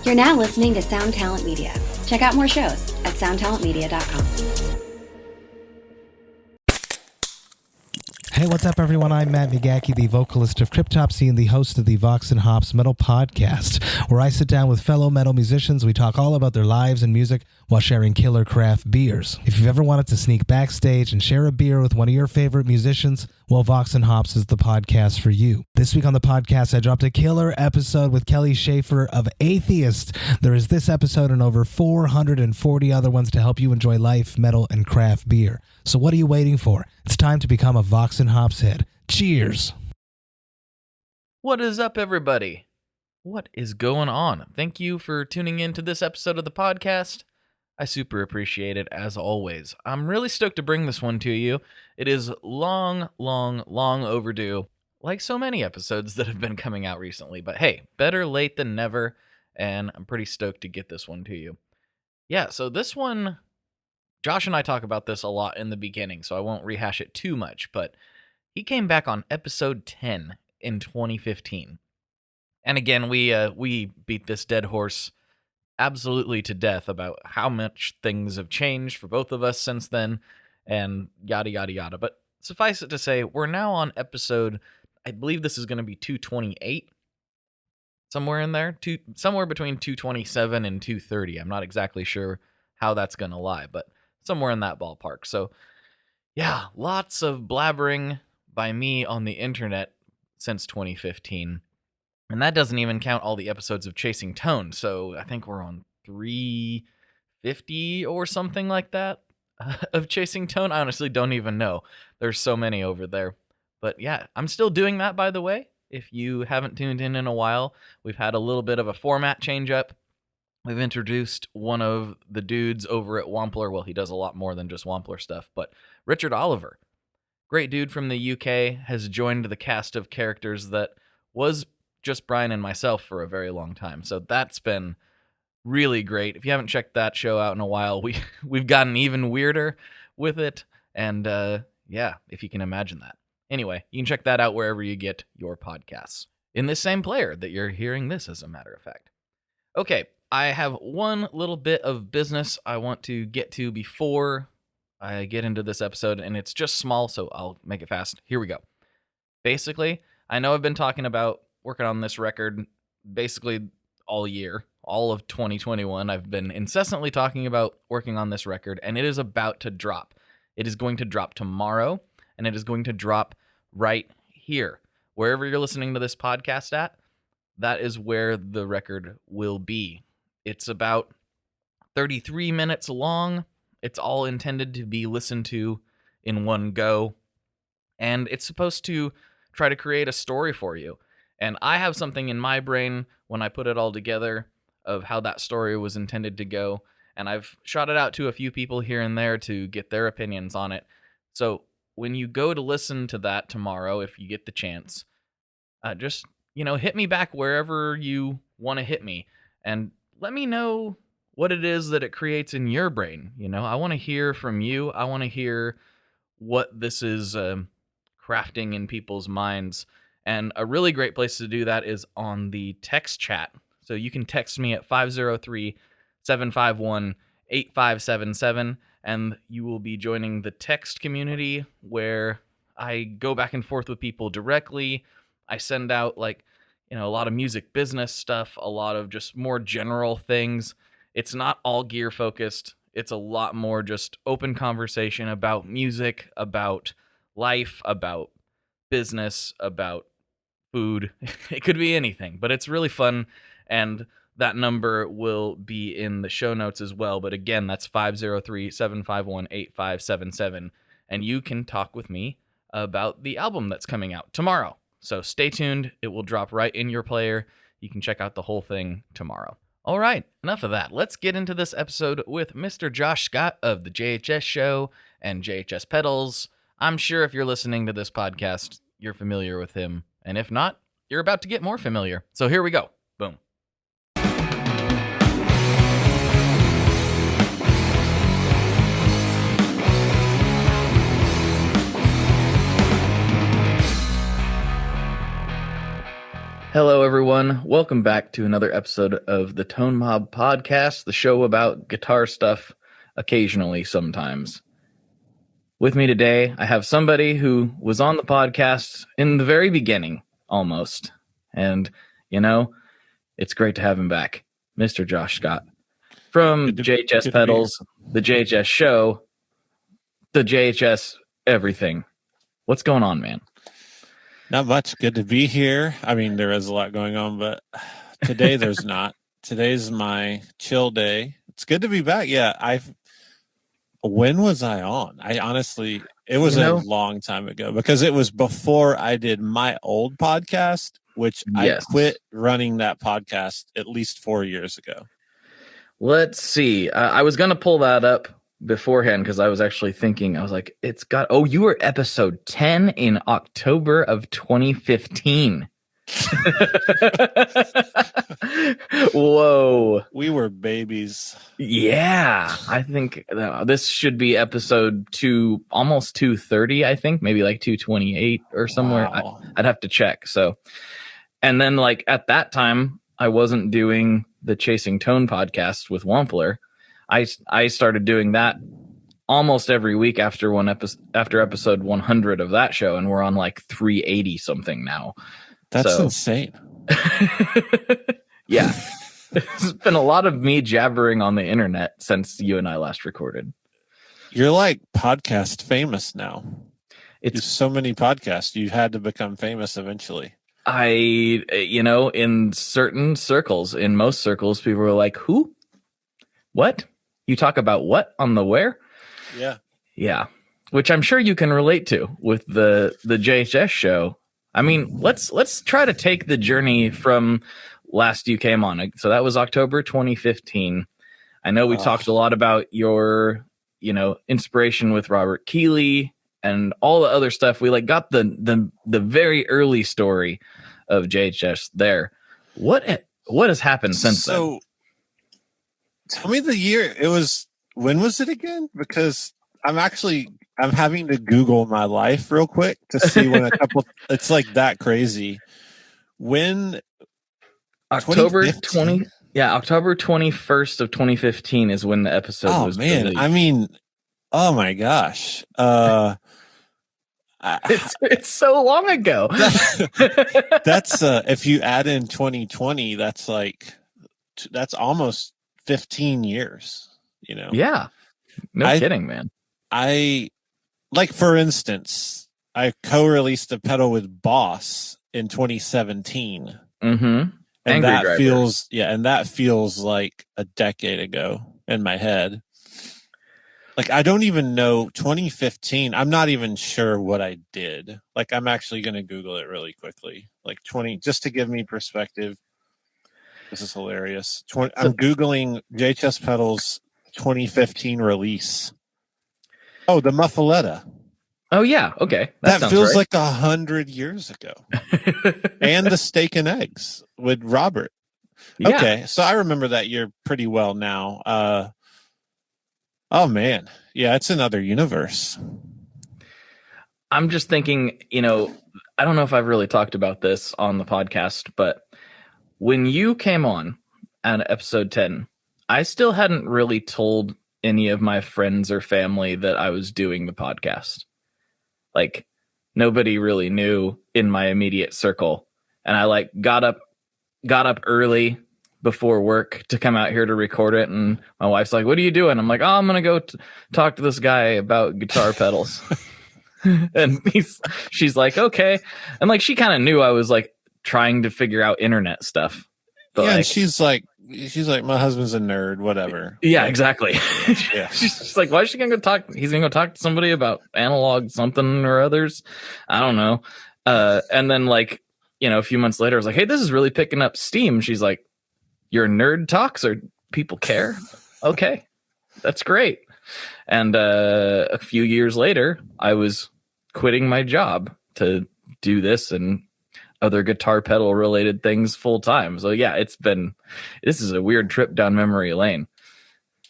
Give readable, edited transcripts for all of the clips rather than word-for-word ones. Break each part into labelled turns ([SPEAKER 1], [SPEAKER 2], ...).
[SPEAKER 1] You're now listening to Sound Talent Media. Check out more shows at soundtalentmedia.com.
[SPEAKER 2] Hey, what's up, everyone? I'm Matt McGackie, the vocalist of Cryptopsy and the host of the Vox and Hops Metal Podcast, where I sit down with fellow metal musicians. We talk all about their lives and music while sharing killer craft beers. If you've ever wanted to sneak backstage and share a beer with one of your favorite musicians, well, Vox and Hops is the podcast for you. This week on the podcast, I dropped a killer episode with Kelly Schaefer of Atheist. There is this episode and over 440 other ones to help you enjoy life, metal, and craft beer. So what are you waiting for? It's time to become a Vox and Hops head. Cheers!
[SPEAKER 3] What is up, everybody? What is going on? Thank you for tuning in to this episode of the podcast. I super appreciate it, as always. I'm really stoked to bring this one to you. It is long overdue, like so many episodes that have been coming out recently. But hey, better late than never, and I'm pretty stoked to get this one to you. Yeah, so this one, Josh and I talk about this a lot in the beginning, so I won't rehash it too much, but he came back on episode 10 in 2015. And again, we beat this dead horse absolutely to death about how much things have changed for both of us since then, and yada yada yada. But suffice it to say, we're now on episode, I believe this is going to be 228, somewhere in there, somewhere between 227 and 230. I'm not exactly sure how that's going to lie, but somewhere in that ballpark. So yeah, lots of blabbering by me on the internet since 2015. And that doesn't even count all the episodes of Chasing Tone, so I think we're on 350 or something like that of Chasing Tone. I honestly don't even know. There's so many over there. But yeah, I'm still doing that, by the way. If you haven't tuned in a while, we've had a little bit of a format change up. We've introduced one of the dudes over at Wampler. Well, he does a lot more than just Wampler stuff, but Richard Oliver, great dude from the UK, has joined the cast of characters that was just Brian and myself for a very long time. So that's been really great. If you haven't checked that show out in a while, we've gotten even weirder with it. And yeah, if you can imagine that. Anyway, you can check that out wherever you get your podcasts. In this same player that you're hearing this, as a matter of fact. Okay, I have one little bit of business I want to get to before I get into this episode, and it's just small, so I'll make it fast. Here we go. Basically, I know I've been talking about working on this record basically all year, all of 2021. I've been incessantly talking about working on this record, and it is about to drop. It is going to drop tomorrow, and it is going to drop right here. Wherever you're listening to this podcast at, that is where the record will be. It's about 33 minutes long. It's all intended to be listened to in one go, and it's supposed to try to create a story for you. And I have something in my brain when I put it all together of how that story was intended to go. And I've shot it out to a few people here and there to get their opinions on it. So when you go to listen to that tomorrow, if you get the chance, just, hit me back wherever you want to hit me. And let me know what it is that it creates in your brain. I want to hear from you. I want to hear what this is crafting in people's minds. And a really great place to do that is on the text chat. So you can text me at 503-751-8577, and you will be joining the text community where I go back and forth with people directly. I send out a lot of music business stuff, a lot of just more general things. It's not all gear focused. It's a lot more just open conversation about music, about life, about business, about food. It could be anything, but it's really fun, and that number will be in the show notes as well. But again, that's 503-751-8577, and you can talk with me about the album that's coming out tomorrow. So stay tuned. It will drop right in your player. You can check out the whole thing tomorrow. All right, enough of that. Let's get into this episode with Mr. Josh Scott of the JHS Show and JHS Pedals. I'm sure if you're listening to this podcast, you're familiar with him. And if not, you're about to get more familiar. So here we go. Boom. Hello, everyone. Welcome back to another episode of the Tone Mob Podcast, the show about guitar stuff occasionally, sometimes. With me today, I have somebody who was on the podcast in the very beginning, almost. And, you know, it's great to have him back, Mr. Josh Scott. From JHS Pedals, the JHS Show, the JHS Everything. What's going on, man?
[SPEAKER 4] Not much. Good to be here. I mean, there is a lot going on, but today there's not. Today's my chill day. It's good to be back. Yeah, when was I on? I honestly, it was a long time ago because it was before I did my old podcast, which I quit running that podcast at least 4 years ago.
[SPEAKER 3] Let's see. I was going to pull that up beforehand because I was actually thinking, I was like, you were episode 10 in October of 2015. Whoa.
[SPEAKER 4] We were babies.
[SPEAKER 3] Yeah. I think this should be episode almost 230, I think, maybe like 228 or somewhere.
[SPEAKER 4] Wow.
[SPEAKER 3] I'd have to check. So, and then like at that time, I wasn't doing the Chasing Tone podcast with Wampler. I started doing that almost every week after episode 100 of that show, and we're on like 380 something now.
[SPEAKER 4] That's insane.
[SPEAKER 3] Yeah. It's been a lot of me jabbering on the internet since you and I last recorded.
[SPEAKER 4] You're like podcast famous now. It's so many podcasts. You had to become famous eventually.
[SPEAKER 3] In certain circles, in most circles, people were like, who? What? You talk about what on the where?
[SPEAKER 4] Yeah.
[SPEAKER 3] Yeah. Which I'm sure you can relate to with the JHS show. I mean, let's try to take the journey from last you came on. So that was October 2015. I know we talked a lot about your, inspiration with Robert Keeley and all the other stuff. We got the very early story of JHS there. What has happened since then?
[SPEAKER 4] Tell me the year. When was it again? Because I'm having to Google my life real quick to see when it's like that crazy. When
[SPEAKER 3] October 21st of 2015 is when the episode was released.
[SPEAKER 4] I mean, oh my gosh.
[SPEAKER 3] It's so long ago.
[SPEAKER 4] That's if you add in 2020, that's almost 15 years,
[SPEAKER 3] Yeah. No kidding, man.
[SPEAKER 4] For instance, I co-released a pedal with Boss in 2017.
[SPEAKER 3] Mm-hmm.
[SPEAKER 4] And that feels like a decade ago in my head. I don't even know 2015. I'm not even sure what I did. I'm actually going to Google it really quickly. Just to give me perspective. This is hilarious. I'm Googling JHS Pedals 2015 release. Oh, the Muffaletta.
[SPEAKER 3] Oh, yeah. Okay.
[SPEAKER 4] That feels like 100 years ago. And the Steak and Eggs with Robert. Yeah. Okay. So I remember that year pretty well now. Oh, man. Yeah, it's another universe.
[SPEAKER 3] I'm just thinking, I don't know if I've really talked about this on the podcast, but when you came on at episode 10, I still hadn't really told any of my friends or family that I was doing the podcast. Nobody really knew in my immediate circle. And I got up early before work to come out here to record it. And my wife's like, what are you doing? I'm like, oh, I'm going to go talk to this guy about guitar pedals. And she's like, okay. And she kind of knew I was trying to figure out internet stuff. But
[SPEAKER 4] yeah, and she's like, my husband's a nerd, whatever.
[SPEAKER 3] Yeah, exactly.
[SPEAKER 4] Yeah.
[SPEAKER 3] She's just like, why is she gonna go talk? He's gonna go talk to somebody about analog something or others. I don't know. And then a few months later, I was like, hey, this is really picking up steam. She's like, your nerd talks or people care? Okay, that's great. And a few years later, I was quitting my job to do this and other guitar pedal related things full time. So yeah, this is a weird trip down memory lane.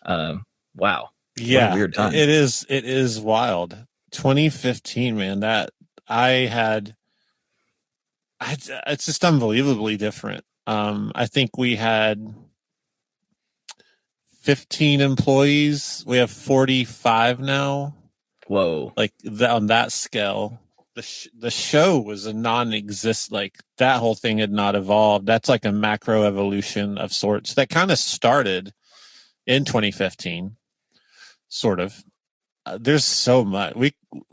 [SPEAKER 3] Wow.
[SPEAKER 4] Yeah.
[SPEAKER 3] Weird time.
[SPEAKER 4] It is wild. 2015, man, that I had It's just unbelievably different. I think we had 15 employees. We have 45 now.
[SPEAKER 3] Whoa.
[SPEAKER 4] Like on that scale, the show was a non-exist. Like that whole thing had not evolved. That's like a macro evolution of sorts that kind of started in 2015, sort of. There's so much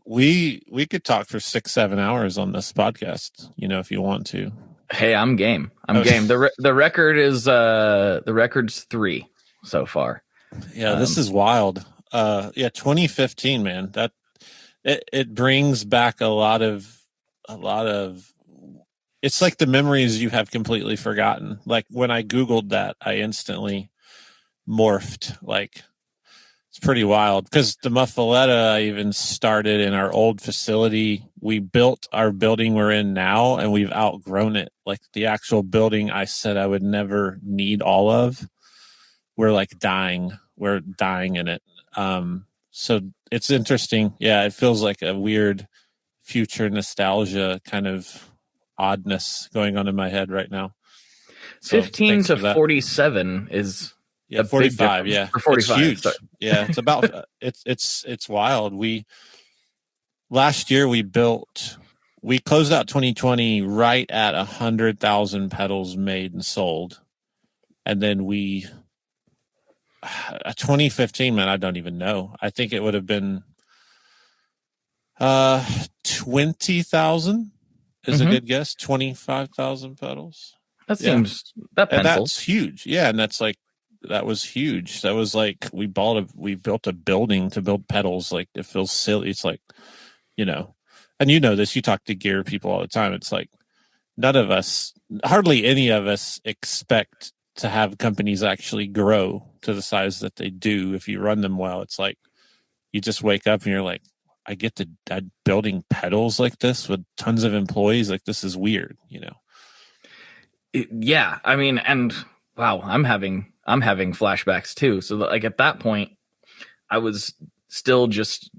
[SPEAKER 4] we could talk for 6-7 hours on this podcast, if you want to.
[SPEAKER 3] Hey, I'm game. I'm game. The record is the record's 3 so far.
[SPEAKER 4] Yeah, this is wild. 2015, man. That it brings back a lot of it's like the memories you have completely forgotten. Like when I Googled that, I instantly morphed. Like it's pretty wild because the Muffaletta even started in our old facility. We built our building we're in now, and we've outgrown it. Like the actual building I said I would never need all of, we're like dying. We're dying in it. So it's interesting. Yeah, it feels like a weird future nostalgia kind of oddness going on in my head right now. So
[SPEAKER 3] 15 to 47 is...
[SPEAKER 4] Yeah, 45. Yeah,
[SPEAKER 3] or 45.
[SPEAKER 4] It's huge.
[SPEAKER 3] Sorry.
[SPEAKER 4] Yeah, it's about it's wild. Last year we closed out 2020 right at 100,000 pedals made and sold, and then 2015, man, I don't even know. I think it would have been 20,000 is a good guess. 25,000 pedals.
[SPEAKER 3] That seems that pencils.
[SPEAKER 4] And that's huge. Yeah, and that was huge. That was like we built a building to build pedals. Like it feels silly. It's like, and this, you talk to gear people all the time. It's like hardly any of us expect to have companies actually grow to the size that they do if you run them well. It's like you just wake up and you're like, I get to building pedals like this with tons of employees. Like this is weird,
[SPEAKER 3] Yeah, I mean, and wow, I'm having flashbacks too. So like at that point, I was still just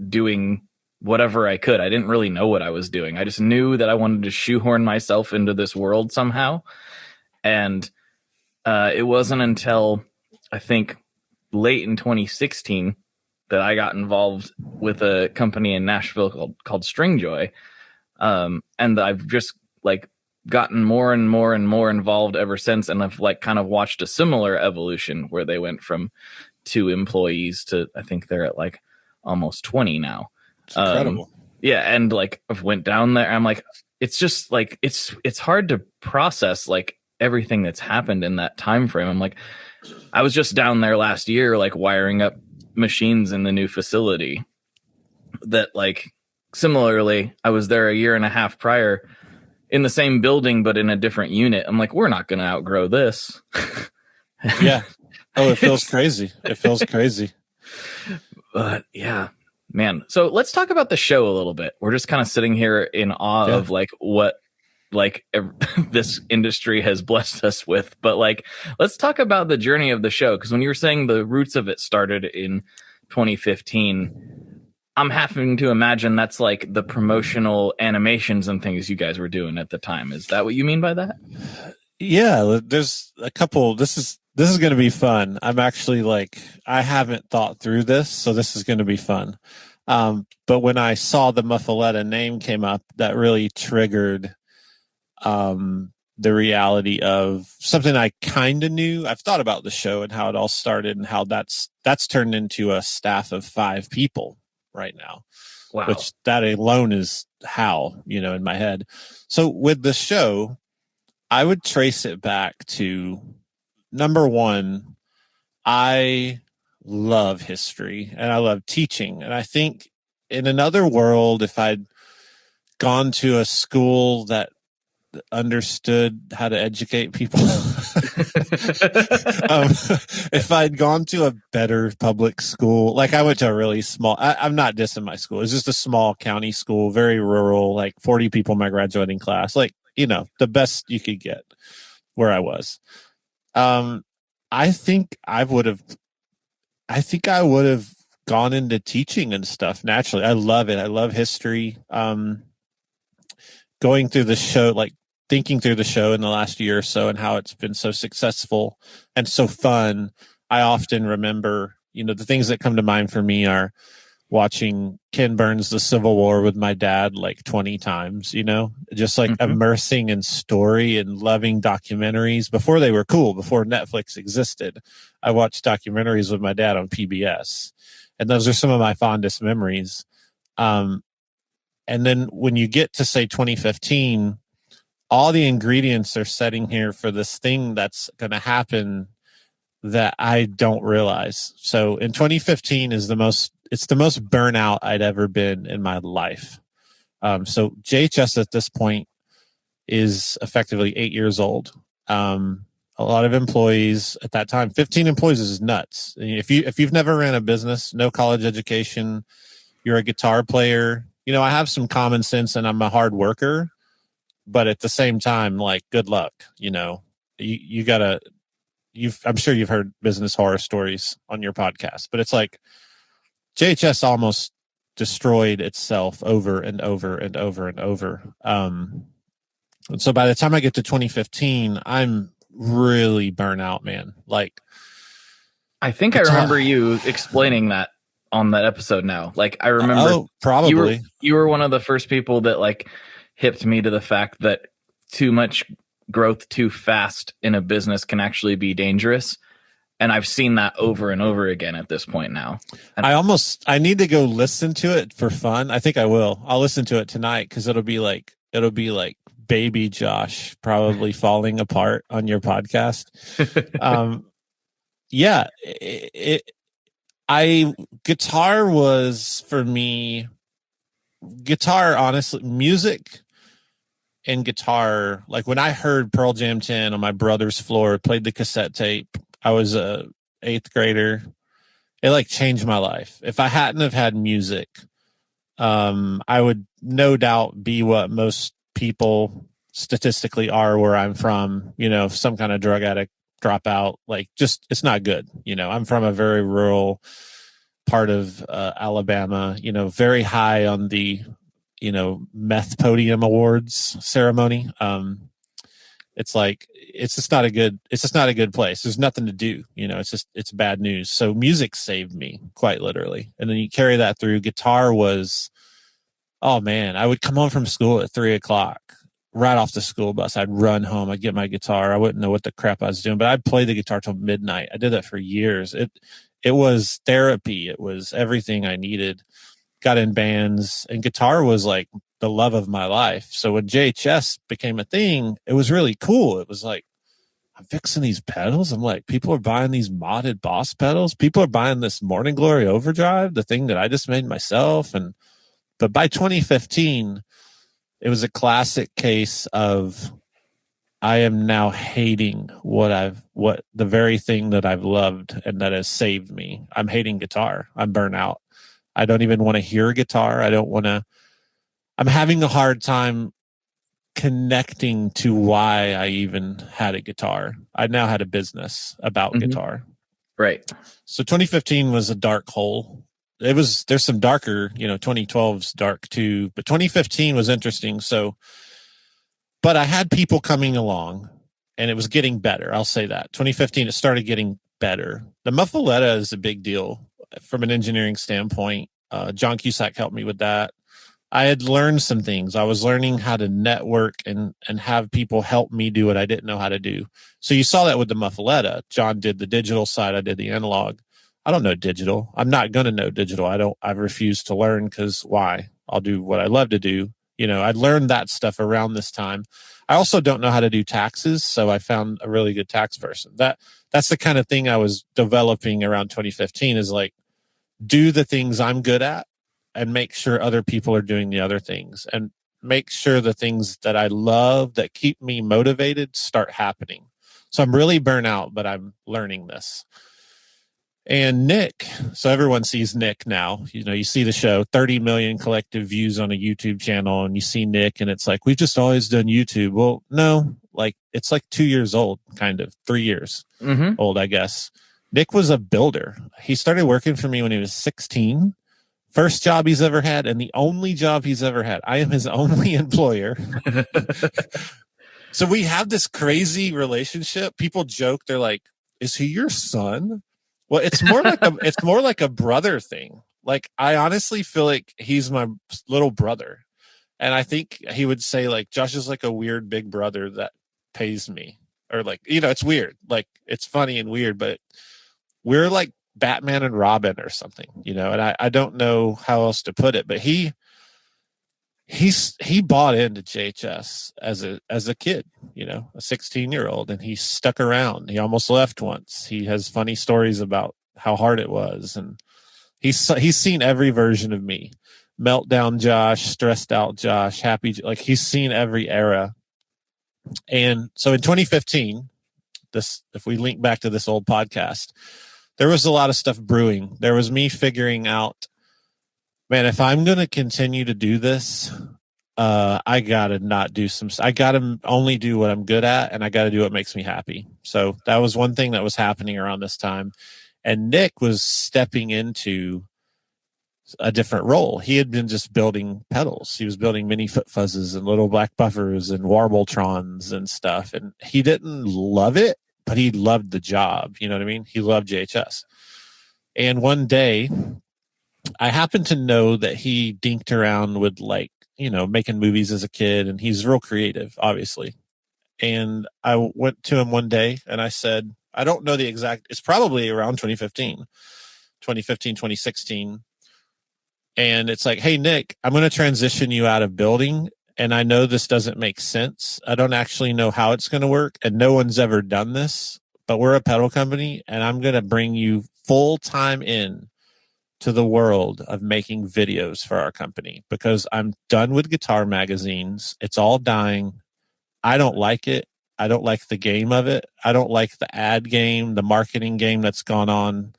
[SPEAKER 3] doing whatever I could. I didn't really know what I was doing. I just knew that I wanted to shoehorn myself into this world somehow. And it wasn't until I think late in 2016 that I got involved with a company in Nashville called Stringjoy. And I've just like gotten more and more and more involved ever since. And I've like kind of watched a similar evolution where they went from 2 employees to, I think they're at like almost 20 now.
[SPEAKER 4] It's incredible.
[SPEAKER 3] Yeah. And like I've went down there. I'm like, it's just like, it's hard to process like everything that's happened in that time frame. I'm like, I was just down there last year, like wiring up machines in the new facility that like similarly, I was there a year and a half prior in the same building, but in a different unit. I'm like, we're not going to outgrow this.
[SPEAKER 4] Yeah. Oh, it feels crazy. It feels crazy.
[SPEAKER 3] But yeah, man. So let's talk about the show a little bit. We're just kind of sitting here in awe of like what like this industry has blessed us with. But like, let's talk about the journey of the show. Because when you were saying the roots of it started in 2015, I'm having to imagine that's like the promotional animations and things you guys were doing at the time. Is that what you mean by that?
[SPEAKER 4] Yeah, there's a couple. This is going to be fun. I'm actually like, I haven't thought through this, so this is going to be fun. But when I saw the Muffaletta name came up, that really triggered the reality of something I kind of knew. I've thought about the show and how it all started and how that's turned into a staff of 5 people right now.
[SPEAKER 3] Wow.
[SPEAKER 4] Which that alone is how, in my head. So with the show, I would trace it back to number one, I love history and I love teaching. And I think in another world, if I'd gone to a school that understood how to educate people, if I'd gone to a better public school, like I went to a really small, I'm not dissing my school. It's just a small county school, very rural, like 40 people in my graduating class, like, the best you could get where I was. I think I would have gone into teaching and stuff naturally. I love it. I love history. going through the show, like thinking through the show in the last year or so and how it's been so successful and so fun, I often remember, the things that come to mind for me are watching Ken Burns' The Civil War with my dad like 20 times, just like immersing in story and loving documentaries before they were cool, before Netflix existed. I watched documentaries with my dad on PBS, and those are some of my fondest memories. And then when you get to say 2015, all the ingredients are setting here for this thing that's going to happen that I don't realize. So in 2015 it's the most burnout I'd ever been in my life. So JHS at this point is effectively 8 years old. A lot of employees at that time. 15 employees is nuts. If you've never ran a business, no college education, you're a guitar player. I have some common sense and I'm a hard worker, but at the same time, like, good luck. You gotta. I'm sure you've heard business horror stories on your podcast, but it's like JHS almost destroyed itself over and over and over and over. And so by the time I get to 2015, I'm really burnt out, man. Like,
[SPEAKER 3] I think I remember you explaining that on that episode now. Like, I remember
[SPEAKER 4] probably
[SPEAKER 3] you were one of the first people that like hipped me to the fact that too much growth too fast in a business can actually be dangerous. And I've seen that over and over again at this point now. And
[SPEAKER 4] I need to go listen to it for fun. I think I will. I'll listen to it tonight because it'll be like baby Josh probably falling apart on your podcast. Yeah, guitar was for me, honestly, music and guitar, like when I heard Pearl Jam 10 on my brother's floor, played the cassette tape, I was a 8th grader. It like changed my life. If I hadn't have had music, I would no doubt be what most people statistically are where I'm from, some kind of drug addict, dropout, like just, it's not good. I'm from a very rural part of Alabama, very high on the meth podium awards ceremony. It's like, it's just not a good place. There's nothing to do, it's bad news. So music saved me quite literally. And then you carry that through. Guitar was, oh man, I would come home from school at 3:00, right off the school bus. I'd run home. I'd get my guitar. I wouldn't know what the crap I was doing, but I'd play the guitar till midnight. I did that for years. It was therapy. It was everything I needed. Got in bands, and guitar was like the love of my life. So when JHS became a thing, it was really cool. It was like, I'm fixing these pedals. I'm like, people are buying these modded Boss pedals. People are buying this Morning Glory Overdrive, the thing that I just made myself. But by 2015, it was a classic case of I am now hating what the very thing that I've loved and that has saved me. I'm hating guitar. I'm burnt out. I don't even want to hear a guitar. I'm having a hard time connecting to why I even had a guitar. I now had a business about guitar.
[SPEAKER 3] Right.
[SPEAKER 4] So 2015 was a dark hole. There's some darker, 2012's dark too, but 2015 was interesting. So, but I had people coming along and it was getting better. I'll say that 2015, it started getting better. The muffaletta is a big deal from an engineering standpoint. John Cusack helped me with that. I had learned some things. I was learning how to network and have people help me do what I didn't know how to do. So you saw that with the muffaletta. John did the digital side. I did the analog. I don't know digital. I'm not going to know digital. I've refused to learn because why? I'll do what I love to do. I learned that stuff around this time. I also don't know how to do taxes. So I found a really good tax person. That's the kind of thing I was developing around 2015 is like, do the things I'm good at and make sure other people are doing the other things and make sure the things that I love that keep me motivated start happening. So I'm really burnt out, but I'm learning this. And Nick, so everyone sees Nick now. You see the show, 30 million collective views on a YouTube channel, and you see Nick, and it's like, we've just always done YouTube. Well, no, like it's like 2 years old, kind of 3 years old, I guess. Nick was a builder. He started working for me when he was 16 first job he's ever had and the only job he's ever had. I am his only employer. So we have this crazy relationship. People joke, they're like, is he your son? Well, it's more like a brother thing. Like, I honestly feel like he's my little brother. And I think he would say, like, Josh is like a weird big brother that pays me. Or like, it's weird. Like, it's funny and weird, but we're like Batman and Robin or something, and I don't know how else to put it, but he bought into JHS as a kid, a 16-year-old, and he stuck around. He almost left once. He has funny stories about how hard it was, and he's seen every version of me. Meltdown Josh, stressed out Josh, happy, like he's seen every era. And so in 2015, if we link back to this old podcast, there was a lot of stuff brewing. There was me figuring out, man, if I'm going to continue to do this, I got to only do what I'm good at, and I got to do what makes me happy. So that was one thing that was happening around this time. And Nick was stepping into a different role. He had been just building pedals. He was building mini foot fuzzes and little black buffers and Warbletrons and stuff. And he didn't love it, but he loved the job. You know what I mean? He loved JHS. And one day I happened to know that he dinked around with making movies as a kid, and he's real creative, obviously. And I went to him one day and I said, I don't know the exact, it's probably around 2015, 2016. And it's like, hey, Nick, I'm going to transition you out of building. And I know this doesn't make sense. I don't actually know how it's going to work. And no one's ever done this, but we're a pedal company, and I'm going to bring you full time in to the world of making videos for our company, because I'm done with guitar magazines. It's all dying. I don't like it. I don't like the game of it. I don't like the ad game, the marketing game that's gone on,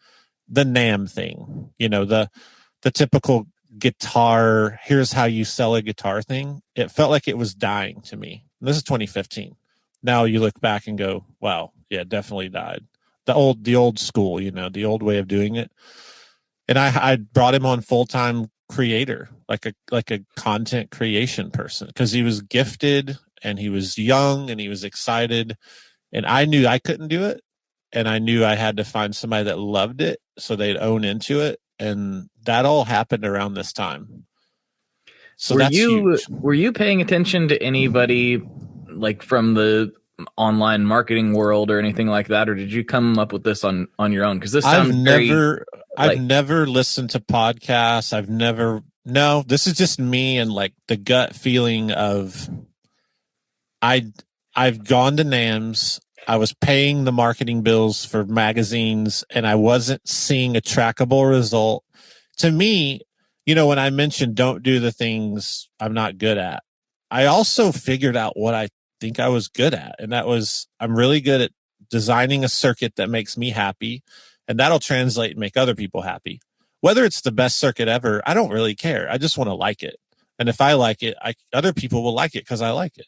[SPEAKER 4] the NAM thing, the typical guitar, here's how you sell a guitar thing. It felt like it was dying to me. And this is 2015. Now you look back and go, wow, yeah, definitely died. The old school, the old way of doing it. And I brought him on full-time creator, like a content creation person, because he was gifted and he was young and he was excited. And I knew I couldn't do it. And I knew I had to find somebody that loved it so they'd own into it. And that all happened around this time. So
[SPEAKER 3] were you paying attention to anybody like from the online marketing world or anything like that, or did you come up with this on your own? Because this sounds
[SPEAKER 4] I've never listened to podcasts. No, this is just me and like the gut feeling of I've gone to NAMS. I was paying the marketing bills for magazines, and I wasn't seeing a trackable result. To me, when I mentioned don't do the things I'm not good at, I also figured out what I think I was good at. And that was, I'm really good at designing a circuit that makes me happy, and that'll translate and make other people happy. Whether it's the best circuit ever, I don't really care. I just want to like it. And if I like it, other people will like it because I like it.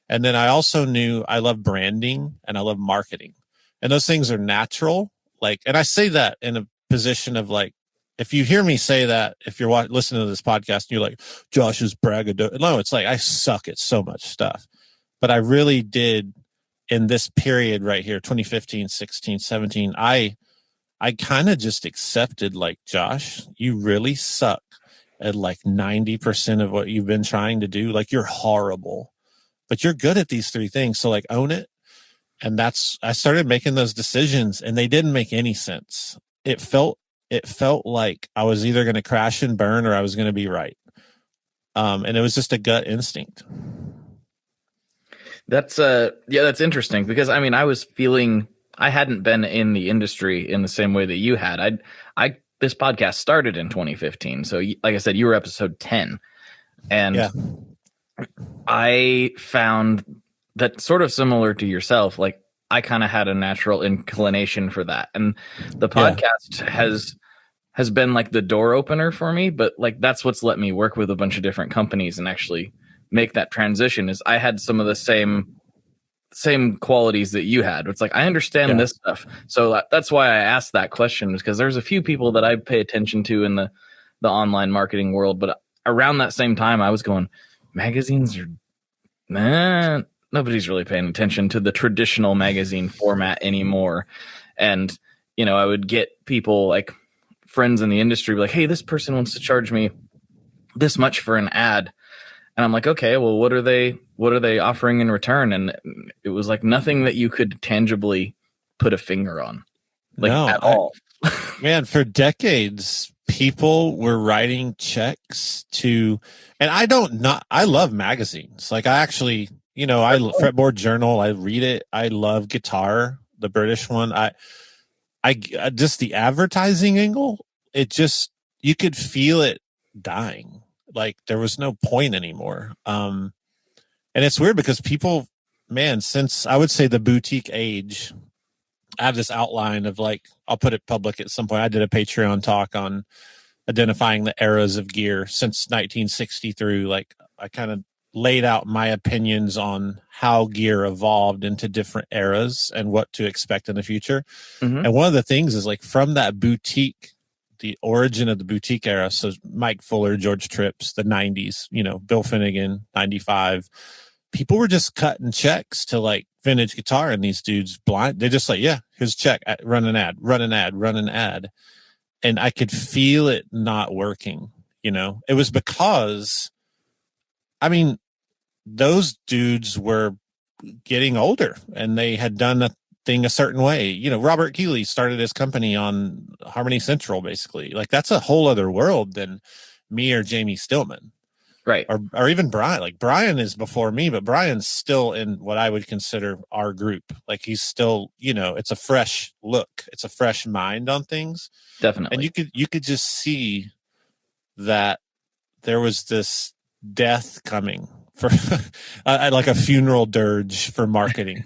[SPEAKER 4] And then I also knew I love branding and I love marketing, and those things are natural. And I say that in a position of like, if you hear me say that, if you're listening to this podcast and you're like, Josh is braggadocio. No, it's like, I suck at so much stuff, but I really did in this period right here, 2015, 16, 17, I kind of just accepted like, Josh, you really suck at like 90% of what you've been trying to do. Like, you're horrible, but you're good at these three things. So like, own it. And I started making those decisions, and they didn't make any sense. It felt like I was either going to crash and burn or I was going to be right. And it was just a gut instinct.
[SPEAKER 3] That's interesting, because I mean, I hadn't been in the industry in the same way that you had. This podcast started in 2015. So like I said, you were episode 10, and yeah. I found that sort of similar to yourself. Like, I kind of had a natural inclination for that. And the podcast has been like the door opener for me, but like, that's what's let me work with a bunch of different companies and actually make that transition. Is I had some of the same qualities that you had. It's like, I understand this stuff. So that's why I asked that question, because there's a few people that I pay attention to in the online marketing world. But around that same time, I was going, magazines are, man, nobody's really paying attention to the traditional magazine format anymore. And, I would get people like friends in the industry be like, hey, this person wants to charge me this much for an ad. And I'm like, okay, well, what are they offering in return? And it was like nothing that you could tangibly put a finger on, like at all.
[SPEAKER 4] Man, for decades, people were writing checks to, and I love magazines. Like I actually, Fretboard Journal, I read it. I love Guitar, the British one. I just the advertising angle, you could feel it dying. Like there was no point anymore. And it's weird because people, man, since I would say the boutique age, I have this outline of like, I'll put it public at some point. I did a Patreon talk on identifying the eras of gear since 1960 through, like I kind of laid out my opinions on how gear evolved into different eras and what to expect in the future. Mm-hmm. And one of the things is like from that boutique, the origin of the boutique era. So Mike Fuller, George Tripps, the 90s, Bill Finnegan, 95. People were just cutting checks to like Vintage Guitar, and these dudes blind. They're just like, yeah, here's a check, run an ad. And I could feel it not working. It was because, I mean, those dudes were getting older and they had done a thing a certain way. Robert Keeley started his company on Harmony Central, basically. Like that's a whole other world than me or Jamie Stillman.
[SPEAKER 3] Right.
[SPEAKER 4] Or even Brian. Like Brian is before me, but Brian's still in what I would consider our group. Like he's still, it's a fresh look. It's a fresh mind on things.
[SPEAKER 3] Definitely.
[SPEAKER 4] And you could just see that there was this death coming for like a funeral dirge for marketing.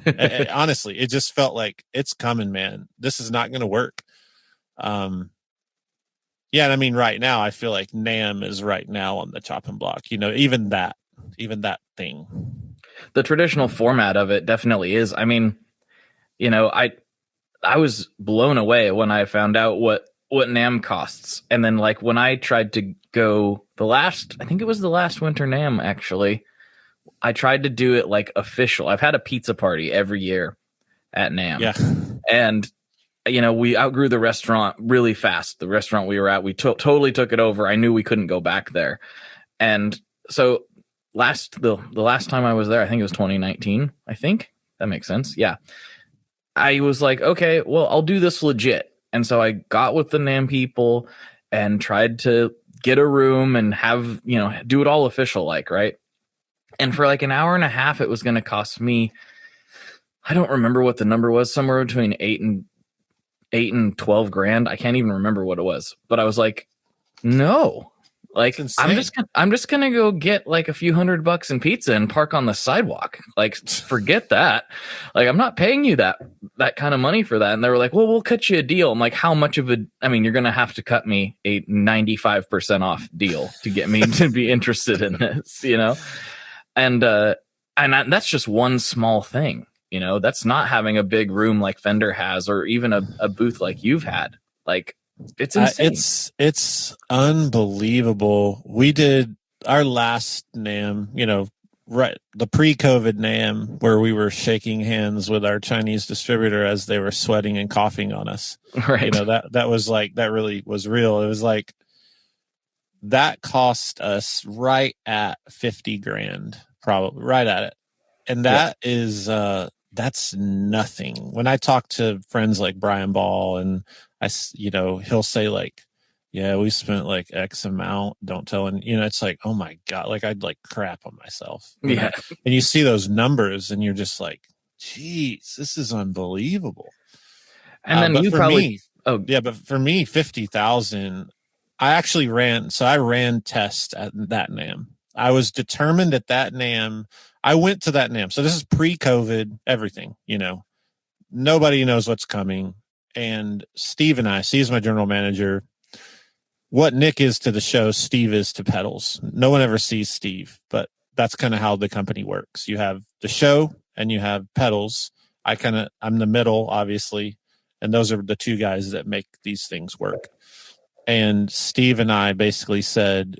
[SPEAKER 4] Honestly, it just felt like it's coming, man. This is not going to work. Yeah, and I mean, right now, I feel like NAMM is right now on the chopping block. Even that thing.
[SPEAKER 3] The traditional format of it definitely is. I mean, I was blown away when I found out what NAMM costs, and then like when I tried to go I think it was the last winter NAMM actually. I tried to do it like official. I've had a pizza party every year at NAMM,
[SPEAKER 4] yeah,
[SPEAKER 3] and we outgrew the restaurant really fast. The restaurant we were at, we totally took it over. I knew we couldn't go back there. And so the last time I was there, I think it was 2019. I think that makes sense. Yeah. I was like, okay, well, I'll do this legit. And so I got with the NAMM people and tried to get a room and have, do it all official, like, right. And for like an hour and a half, it was going to cost me, I don't remember what the number was, somewhere between 8 and 12 grand. I can't even remember what it was, but I was like, no, like I'm just going to go get like a few $100 in pizza and park on the sidewalk. Like, forget that. Like, I'm not paying you that kind of money for that. And they were like, well, we'll cut you a deal. I'm like, how much of you're going to have to cut me a 95% off deal to get me to be interested in this, and that's just one small thing. That's not having a big room like Fender has, or even a booth like you've had. Like, it's insane.
[SPEAKER 4] It's unbelievable. We did our last NAMM, right, the pre-COVID NAMM, where we were shaking hands with our Chinese distributor as they were sweating and coughing on us.
[SPEAKER 3] Right.
[SPEAKER 4] That was like, that really was real. It was like, that cost us right at 50 grand, probably right at it. And that is, that's nothing. When I talk to friends like Brian Ball, and he'll say like, yeah, we spent like X amount, don't tell. And, it's like, oh my God, like I'd like crap on myself.
[SPEAKER 3] Yeah.
[SPEAKER 4] And you see those numbers and you're just like, geez, this is unbelievable.
[SPEAKER 3] And then
[SPEAKER 4] but for me, 50,000, I actually ran tests at that NAMM. I was determined at that NAMM. I went to that NAMM. So this is pre-COVID, everything, nobody knows what's coming. And Steve's my general manager. What Nick is to the show, Steve is to pedals. No one ever sees Steve, but that's kind of how the company works. You have the show and you have pedals. I'm the middle, obviously. And those are the two guys that make these things work. And Steve and I basically said,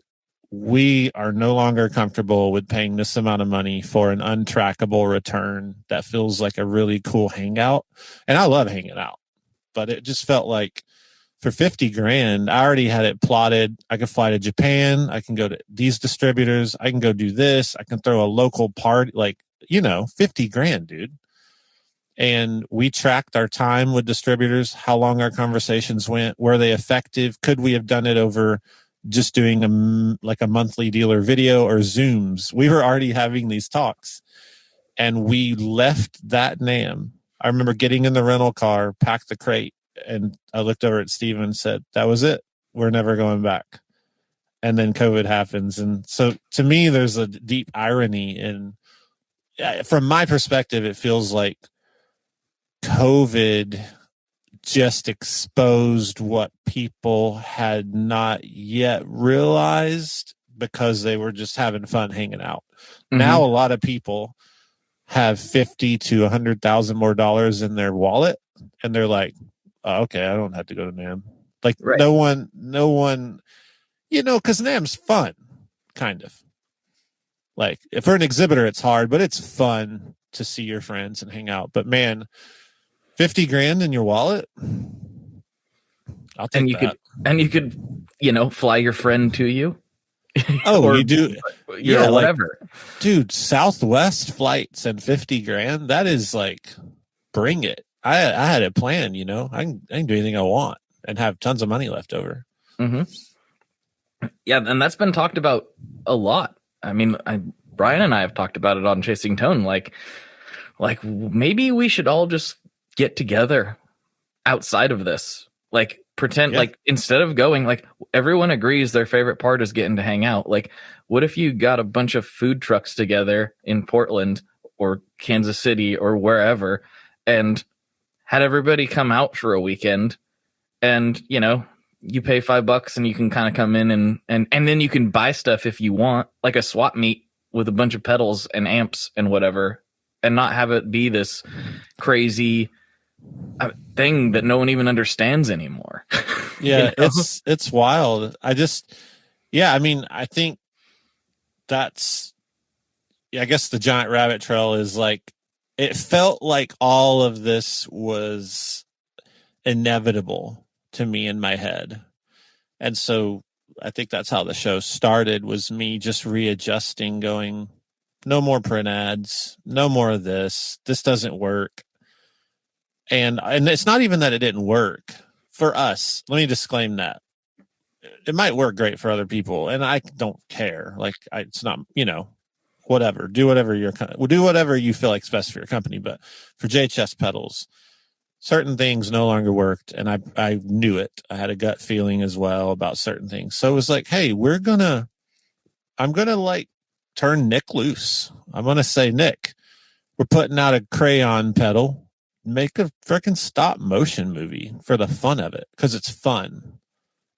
[SPEAKER 4] we are no longer comfortable with paying this amount of money for an untrackable return that feels like a really cool hangout. And I love hanging out, but it just felt like for 50 grand, I already had it plotted. I could fly to Japan. I can go to these distributors. I can go do this. I can throw a local party, 50 grand, dude. And we tracked our time with distributors, how long our conversations went, were they effective? Could we have done it over just doing a monthly dealer video or Zooms? We were already having these talks, and we left that NAMM. I remember getting in the rental car, packed the crate, and I looked over at Steven and said, that was it. We're never going back. And then COVID happens. And so to me, there's a deep irony in, from my perspective, it feels like COVID just exposed what people had not yet realized because they were just having fun hanging out. Mm-hmm. Now a lot of people have 50 to 100,000 more dollars in their wallet, and they're like, oh, okay, I don't have to go to NAMM. Like right. no one, because NAMM's fun, kind of. Like if for an exhibitor, it's hard, but it's fun to see your friends and hang out. But man, 50 grand in your wallet, I'll take that.
[SPEAKER 3] You could, fly your friend to you.
[SPEAKER 4] Oh, or, you do?
[SPEAKER 3] Yeah, whatever.
[SPEAKER 4] Dude, Southwest flights and 50 grand, that is like, bring it. I had it planned, I can do anything I want and have tons of money left over.
[SPEAKER 3] Mm-hmm. Yeah, and that's been talked about a lot. I mean, Brian and I have talked about it on Chasing Tone. Like maybe we should all just get together outside of this. Like pretend like instead of going, like everyone agrees their favorite part is getting to hang out. Like what if you got a bunch of food trucks together in Portland or Kansas City or wherever and had everybody come out for a weekend and, you pay $5 and you can kind of come in and then you can buy stuff if you want, like a swap meet with a bunch of pedals and amps and whatever, and not have it be this crazy thing that no one even understands anymore.
[SPEAKER 4] Yeah, it's wild. I think that's, I guess the giant rabbit trail is like, it felt like all of this was inevitable to me in my head. And so I think that's how the show started, was me just readjusting, going, no more print ads, no more of this. This doesn't work. And it's not even that it didn't work for us. Let me disclaim that. It might work great for other people, and I don't care. Like, it's not, whatever. Do whatever you feel like is best for your company. But for JHS pedals, certain things no longer worked, and I knew it. I had a gut feeling as well about certain things. So it was like, hey, I'm gonna like turn Nick loose. I'm gonna say, Nick, we're putting out a crayon pedal. Make a freaking stop motion movie for the fun of it, because it's fun,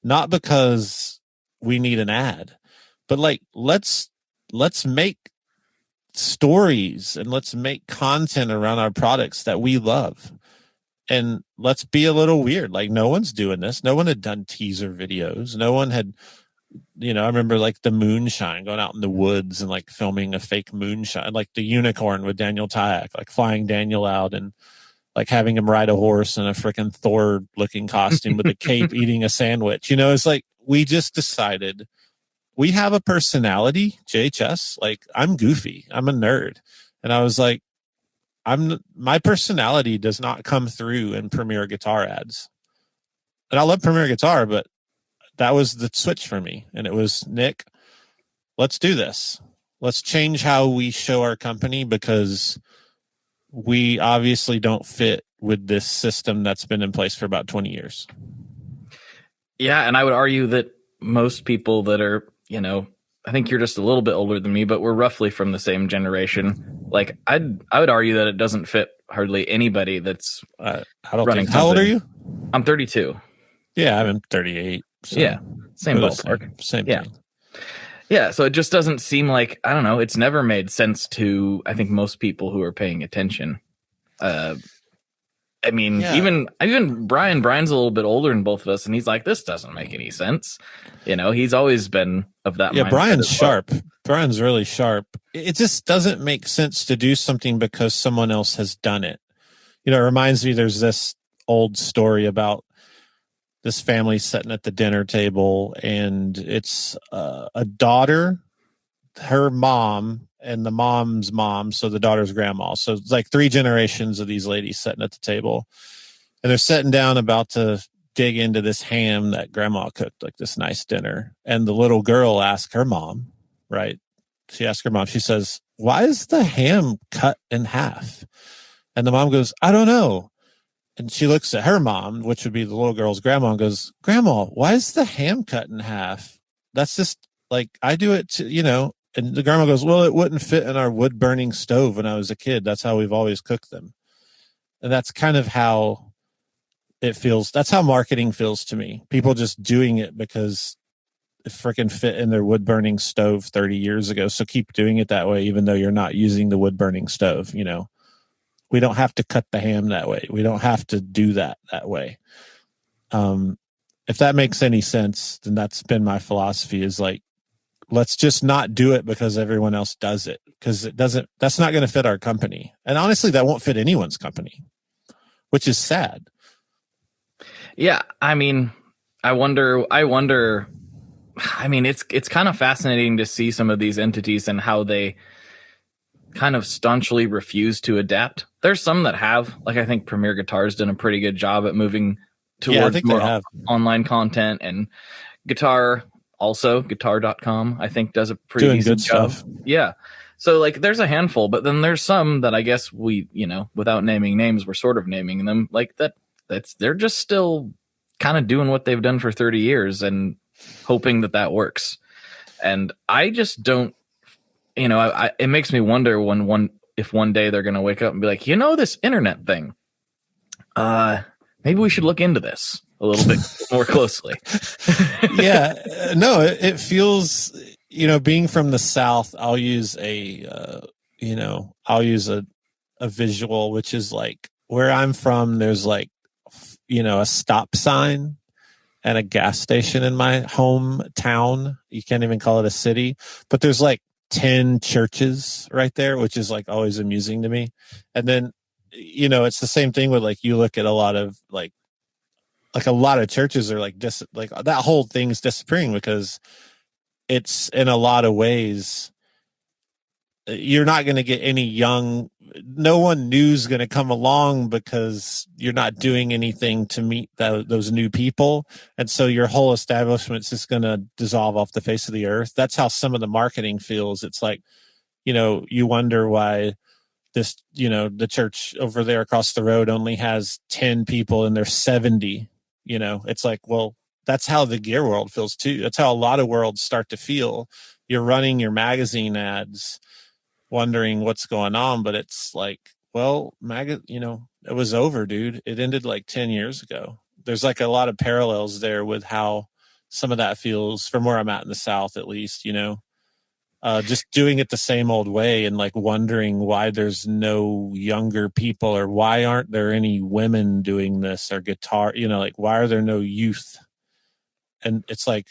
[SPEAKER 4] not because we need an ad, but like let's make stories and let's make content around our products that we love, and let's be a little weird. Like, no one's doing this. No one had done teaser videos. No one had, I remember like the moonshine, going out in the woods and like filming a fake moonshine, like the unicorn with Daniel Tyack, like flying Daniel out and like having him ride a horse in a freaking Thor looking costume with a cape eating a sandwich. It's like, we just decided we have a personality, JHS. Like, I'm goofy. I'm a nerd. And I was like, my personality does not come through in Premier Guitar ads. And I love Premier Guitar, but that was the switch for me. And it was, Nick, let's do this. Let's change how we show our company, because we obviously don't fit with this system that's been in place for about 20 years.
[SPEAKER 3] Yeah, and I would argue that most people that are, I think you're just a little bit older than me, but we're roughly from the same generation. Like, I would argue that it doesn't fit hardly anybody that's running.
[SPEAKER 4] How old are you?
[SPEAKER 3] I'm 32.
[SPEAKER 4] Yeah, I'm 38. So
[SPEAKER 3] yeah, same ballpark.
[SPEAKER 4] Same thing.
[SPEAKER 3] Yeah, so it just doesn't seem like, I don't know, it's never made sense to, I think, most people who are paying attention. I mean,
[SPEAKER 4] Yeah.
[SPEAKER 3] even Brian's a little bit older than both of us, and he's like, this doesn't make any sense. He's always been of that mindset.
[SPEAKER 4] Brian's
[SPEAKER 3] as well.
[SPEAKER 4] sharp. Brian's really sharp. It just doesn't make sense to do something because someone else has done it. It reminds me, there's this old story about this family sitting at the dinner table, and it's a daughter, her mom, and the mom's mom, so the daughter's grandma. So it's like 3 generations of these ladies sitting at the table, and they're sitting down about to dig into this ham that grandma cooked, like this nice dinner. And the little girl asked her mom, right? She asked her mom, she says, "Why is the ham cut in half?" And the mom goes, "I don't know." And she looks at her mom, which would be the little girl's grandma, and goes, "Grandma, why is the ham cut in half? That's just like I do it to. And the grandma goes, "Well, it wouldn't fit in our wood burning stove when I was a kid. That's how we've always cooked them." And that's kind of how it feels. That's how marketing feels to me. People just doing it because it freaking fit in their wood burning stove 30 years ago. So keep doing it that way, even though you're not using the wood burning stove. We don't have to cut the ham that way. We don't have to do that way. If that makes any sense, then that's been my philosophy, is like, let's just not do it because everyone else does it, because that's not going to fit our company. And honestly, that won't fit anyone's company, which is sad.
[SPEAKER 3] Yeah. I mean, I wonder, it's kind of fascinating to see some of these entities and how they kind of staunchly refuse to adapt. There's some that have, like, I think Premier Guitar's done a pretty good job at moving towards more online content, and Guitar, also guitar.com, I think does a pretty
[SPEAKER 4] doing
[SPEAKER 3] decent
[SPEAKER 4] good
[SPEAKER 3] job.
[SPEAKER 4] stuff.
[SPEAKER 3] Yeah. So like there's a handful, but then there's some that I guess we, without naming names, we're sort of naming them, like they're just still kind of doing what they've done for 30 years and hoping that works. And I just don't, it makes me wonder if one day they're going to wake up and be like, this internet thing, maybe we should look into this a little bit more closely.
[SPEAKER 4] Yeah, no, it feels, being from the South, I'll use a visual, which is like where I'm from, there's like, a stop sign and a gas station in my hometown. You can't even call it a city, but there's like 10 churches right there, which is like always amusing to me. And then, it's the same thing with, like, you look at a lot of like a lot of churches are like like that whole thing's disappearing because it's, in a lot of ways, you're not going to get no one new's going to come along because you're not doing anything to meet those new people. And so your whole establishment's just going to dissolve off the face of the earth. That's how some of the marketing feels. It's like, you wonder why this, the church over there across the road only has 10 people and there's 70, it's like, well, that's how the gear world feels too. That's how a lot of worlds start to feel. You're running your magazine ads wondering what's going on, but it's like, well, it was over, dude. It ended like 10 years ago. There's like a lot of parallels there with how some of that feels from where I'm at in the South, at least, just doing it the same old way and like wondering why there's no younger people, or why aren't there any women doing this, or guitar, like why are there no youth? And it's like,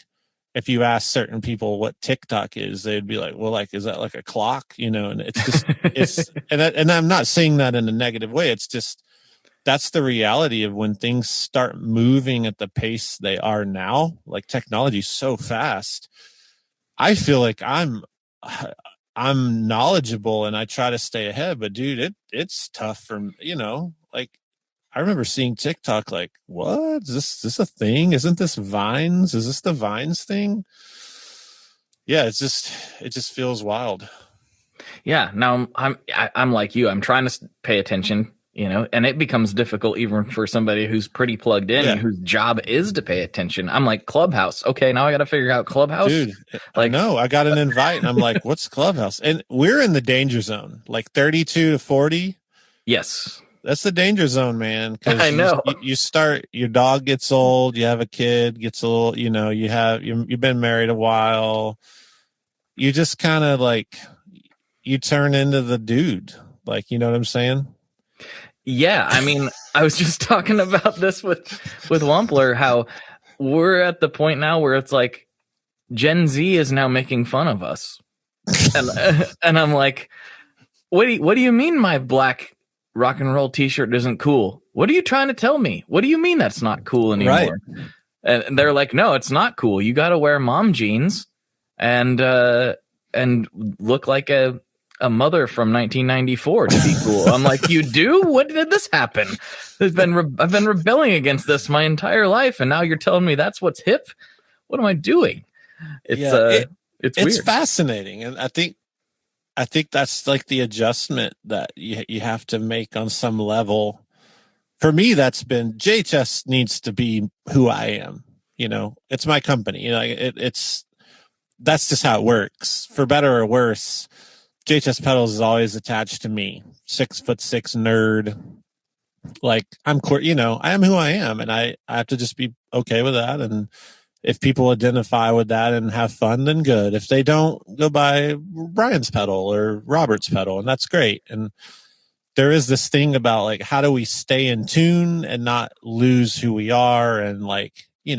[SPEAKER 4] if you ask certain people what TikTok is, they'd be like, well, like, is that like a clock? And it's just, and I'm not saying that in a negative way. It's just, that's the reality of when things start moving at the pace they are now. Like, technology's so fast. I feel like I'm knowledgeable and I try to stay ahead, but dude, it's tough for, like, I remember seeing TikTok like, what? Is this a thing? Isn't this Vines? Is this the Vines thing? Yeah, it just feels wild.
[SPEAKER 3] Yeah. Now I'm like you. I'm trying to pay attention, and it becomes difficult even for somebody who's pretty plugged in and whose job is to pay attention. I'm like, Clubhouse. Okay, now I got to figure out Clubhouse.
[SPEAKER 4] Dude, like, no, I got an invite and I'm like, what's Clubhouse? And we're in the danger zone, like 32 to 40.
[SPEAKER 3] Yes.
[SPEAKER 4] That's the danger zone, man.
[SPEAKER 3] I know.
[SPEAKER 4] You start, your dog gets old, you have a kid, gets a little, you've been married a while. You just kind of like, you turn into the dude. Like, you know what I'm saying?
[SPEAKER 3] Yeah, I mean, I was just talking about this with Wampler, how we're at the point now where it's like Gen Z is now making fun of us, and and I'm like, what do you mean my black rock and roll T-shirt isn't cool? What are you trying to tell me? What do you mean that's not cool anymore?
[SPEAKER 4] Right.
[SPEAKER 3] And they're like, no, it's not cool. You got to wear mom jeans and look like a mother from 1994 to be cool. I'm like, you do? When did this happen? I've been rebelling against this my entire life, and now you're telling me that's what's hip? What am I doing? It's weird.
[SPEAKER 4] Fascinating, and I think that's like the adjustment that you have to make on some level. For me, that's been JHS needs to be who I am. You know, it's my company. You know, it's that's just how it works. For better or worse, JHS Pedals is always attached to me. 6'6" nerd. Like I am who I am, and I have to just be okay with that. And if people identify with that and have fun, then good. If they don't, go buy Brian's pedal or Robert's pedal, and that's great. And there is this thing about like, how do we stay in tune and not lose who we are? And like, I'm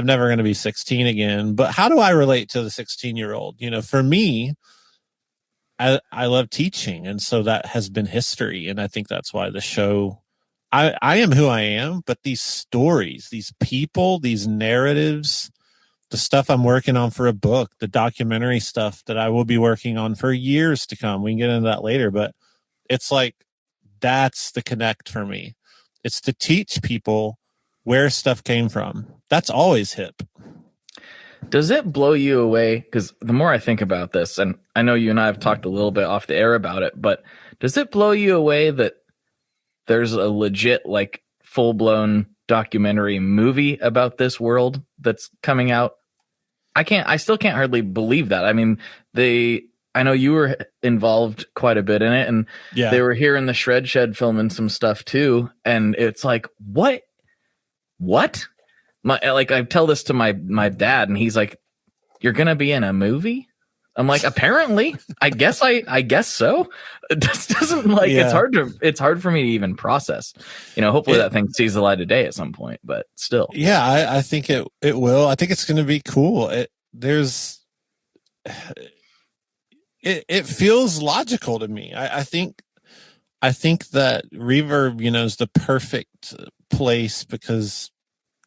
[SPEAKER 4] never going to be 16 again, but how do I relate to the 16-year-old? For me, I love teaching. And so that has been history. And I think that's why the show, I am who I am, but these stories, these people, these narratives, the stuff I'm working on for a book, the documentary stuff that I will be working on for years to come. We can get into that later, but it's like, that's the connect for me. It's to teach people where stuff came from. That's always hip.
[SPEAKER 3] Does it blow you away? Because the more I think about this, and I know you and I have talked a little bit off the air about it, but does it blow you away that there's a legit, like, full-blown documentary movie about this world that's coming out? I still can't hardly believe that. I mean, I know you were involved quite a bit in it, and they were here in the Shred Shed filming some stuff too. And it's like, what? I tell this to my dad, and he's like, "You're gonna be in a movie?" I'm like, apparently, I guess so. It just doesn't it's hard for me to even process. Hopefully that thing sees the light of day at some point, but still.
[SPEAKER 4] Yeah, I think it will. I think it's going to be cool. It feels logical to me. I think that Reverb, is the perfect place because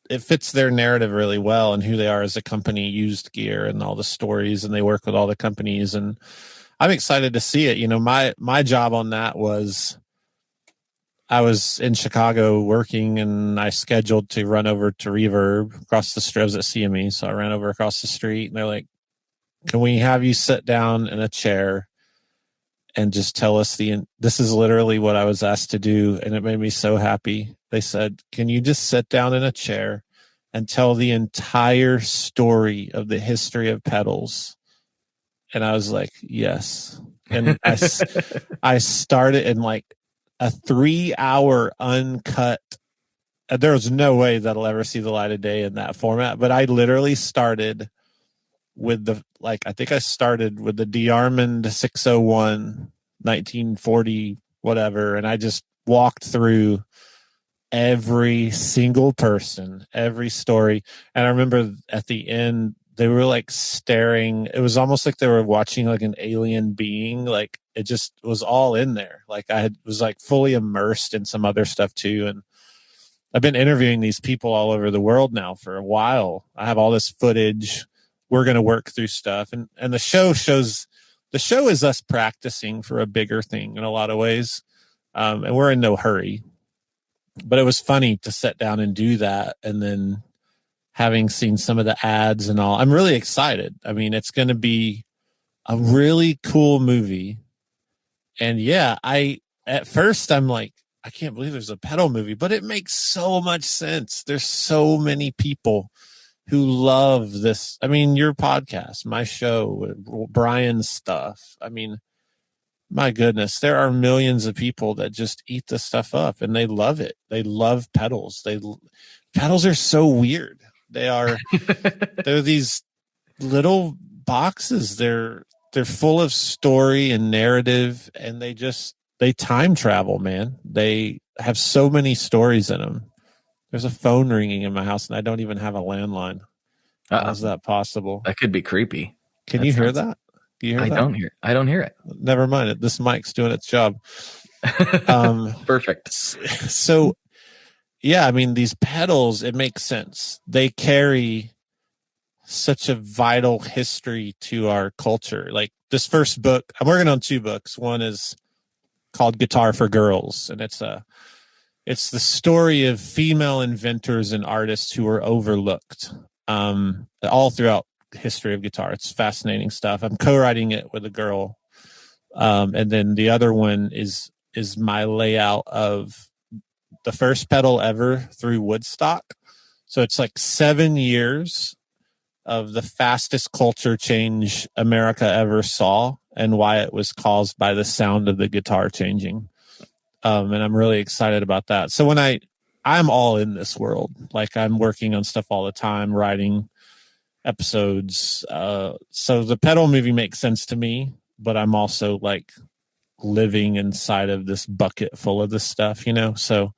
[SPEAKER 4] it fits their narrative really well and who they are as a company, used gear and all the stories, and they work with all the companies, and I'm excited to see it. My job on that was I was in Chicago working, and I scheduled to run over to Reverb across the street. I was at CME, so I ran over across the street, and they're like, "Can we have you sit down in a chair and just tell us this is literally what I was asked to do." And it made me so happy. They said, "Can you just sit down in a chair and tell the entire story of the history of pedals?" And I was like, yes. And I started in like a 3-hour uncut. There was no way that'll ever see the light of day in that format. But I literally started with I think I started with the DeArmond 601, 1940, whatever. And I just walked through every single person, every story. And I remember at the end, they were like staring. It was almost like they were watching like an alien being. Like it just was all in there. Like was like fully immersed in some other stuff too. And I've been interviewing these people all over the world now for a while. I have all this footage. We're going to work through stuff. And the show is us practicing for a bigger thing in a lot of ways. And we're in no hurry. But it was funny to sit down and do that. And then having seen some of the ads and all, I'm really excited. I mean, it's going to be a really cool movie. And yeah, at first I'm like, I can't believe there's a pedal movie, but it makes so much sense. There's so many people who love this. I mean, your podcast, my show, Brian's stuff. I mean, my goodness, there are millions of people that just eat the stuff up and they love it. They love pedals. Pedals are so weird. They're these little boxes. They're full of story and narrative, and they they time travel, man. They have so many stories in them. There's a phone ringing in my house, and I don't even have a landline. How is that possible?
[SPEAKER 3] That could be creepy.
[SPEAKER 4] Can you hear that? Do you hear that?
[SPEAKER 3] I don't hear it.
[SPEAKER 4] Never mind. This mic's doing its job.
[SPEAKER 3] Perfect.
[SPEAKER 4] So, yeah, I mean, these pedals, it makes sense. They carry such a vital history to our culture. Like this first book, I'm working on 2 books. One is called Guitar for Girls, and it's the story of female inventors and artists who were overlooked all throughout the history of guitar. It's fascinating stuff. I'm co-writing it with a girl. And then the other one is my layout of the first pedal ever through Woodstock. So it's like 7 years of the fastest culture change America ever saw and why it was caused by the sound of the guitar changing. And I'm really excited about that. So when I'm all in this world, like I'm working on stuff all the time, writing episodes. So the pedal movie makes sense to me, but I'm also like living inside of this bucket full of this stuff, So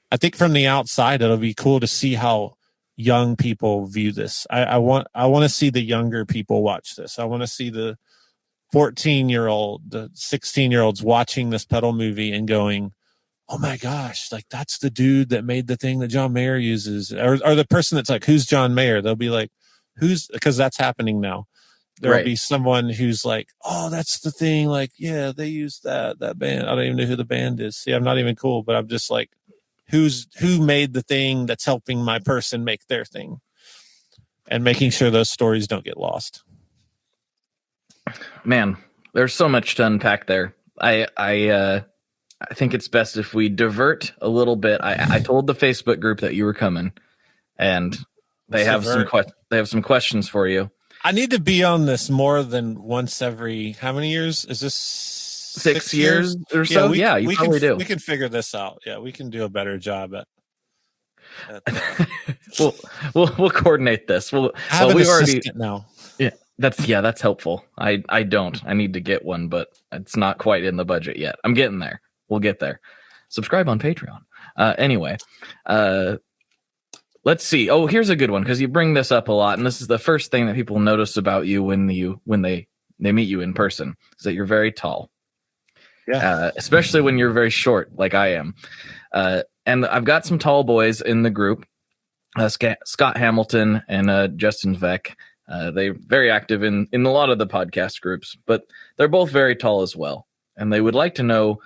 [SPEAKER 4] I think from the outside, it'll be cool to see how young people view this. I want to see the younger people watch this. I want to see the 14-year-old, the 16-year-olds watching this pedal movie and going, oh my gosh, like that's the dude that made the thing that John Mayer uses. Or the person that's like, who's John Mayer? They'll be like, because that's happening now. There'll be someone who's like, oh, that's the thing. Like, yeah, they use that band. I don't even know who the band is. See, I'm not even cool, but I'm just like, who made the thing that's helping my person make their thing, and making sure those stories don't get lost.
[SPEAKER 3] Man, there's so much to unpack there. I think it's best if we divert a little bit. I told the Facebook group that you were coming, and they have some questions for you.
[SPEAKER 4] I need to be on this more than once every how many years? Is this
[SPEAKER 3] 6 years or so?
[SPEAKER 4] Yeah,
[SPEAKER 3] you probably do.
[SPEAKER 4] We can figure this out. Yeah, we can do a better job at
[SPEAKER 3] we'll coordinate this.
[SPEAKER 4] I have an assistant now.
[SPEAKER 3] Yeah, that's helpful. I don't. I need to get one, but it's not quite in the budget yet. I'm getting there. We'll get there. Subscribe on Patreon. Anyway, let's see. Oh, here's a good one because you bring this up a lot, and this is the first thing that people notice about you when they meet you in person, is that you're very tall. Yeah. Especially when you're very short, like I am. And I've got some tall boys in the group, Scott Hamilton and Justin Vec. They're very active in a lot of the podcast groups, but they're both very tall as well. And they would like to know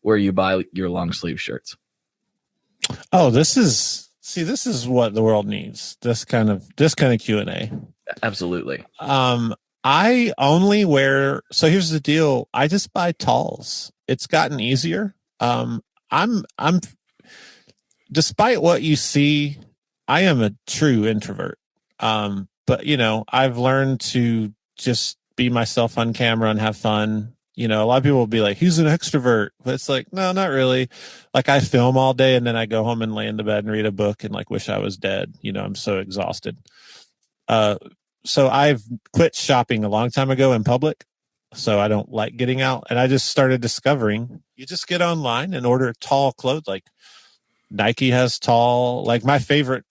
[SPEAKER 3] where you buy your long sleeve shirts.
[SPEAKER 4] Oh, this is what the world needs. This kind of Q&A.
[SPEAKER 3] Absolutely.
[SPEAKER 4] I only wear, so here's the deal. I just buy talls. It's gotten easier. I'm despite what you see, I am a true introvert. But I've learned to just be myself on camera and have fun. A lot of people will be like, he's an extrovert, but it's like, no, not really. Like I film all day and then I go home and lay in the bed and read a book and like wish I was dead. I'm so exhausted. So I've quit shopping a long time ago in public. So I don't like getting out. And I just started discovering you just get online and order tall clothes. Like Nike has tall, like my favorite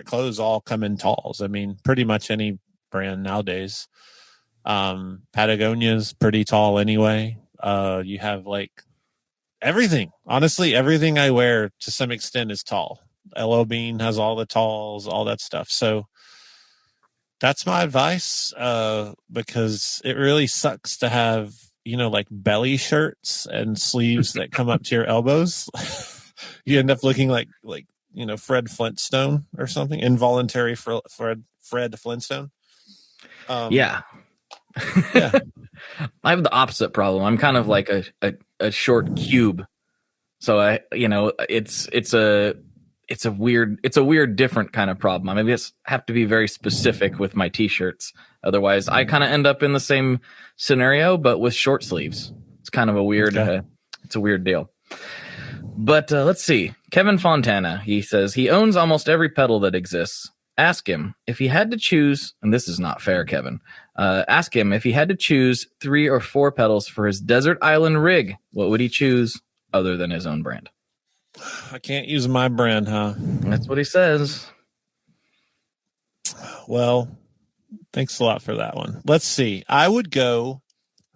[SPEAKER 4] clothes all come in talls. I mean, pretty much any brand nowadays. Patagonia's pretty tall anyway. You have like everything. Honestly, everything I wear to some extent is tall. LL Bean has all the talls, all that stuff. So that's my advice, because it really sucks to have, like belly shirts and sleeves that come up to your elbows. You end up looking like Fred Flintstone or something, involuntary Fred Flintstone.
[SPEAKER 3] Yeah. I have the opposite problem. I'm kind of like a short cube. So it's a weird different kind of problem. I just have to be very specific with my t-shirts. Otherwise I kind of end up in the same scenario, but with short sleeves. It's kind of a weird, it's a weird deal. But let's see. Kevin Fontana, he says he owns almost every pedal that exists. Ask him if he had to choose, and this is not fair, Kevin. Ask him if he had to choose 3 or 4 pedals for his desert island rig, what would he choose other than his own brand?
[SPEAKER 4] I can't use my brand, huh?
[SPEAKER 3] That's what he says.
[SPEAKER 4] Well, thanks a lot for that one. Let's see. I would go.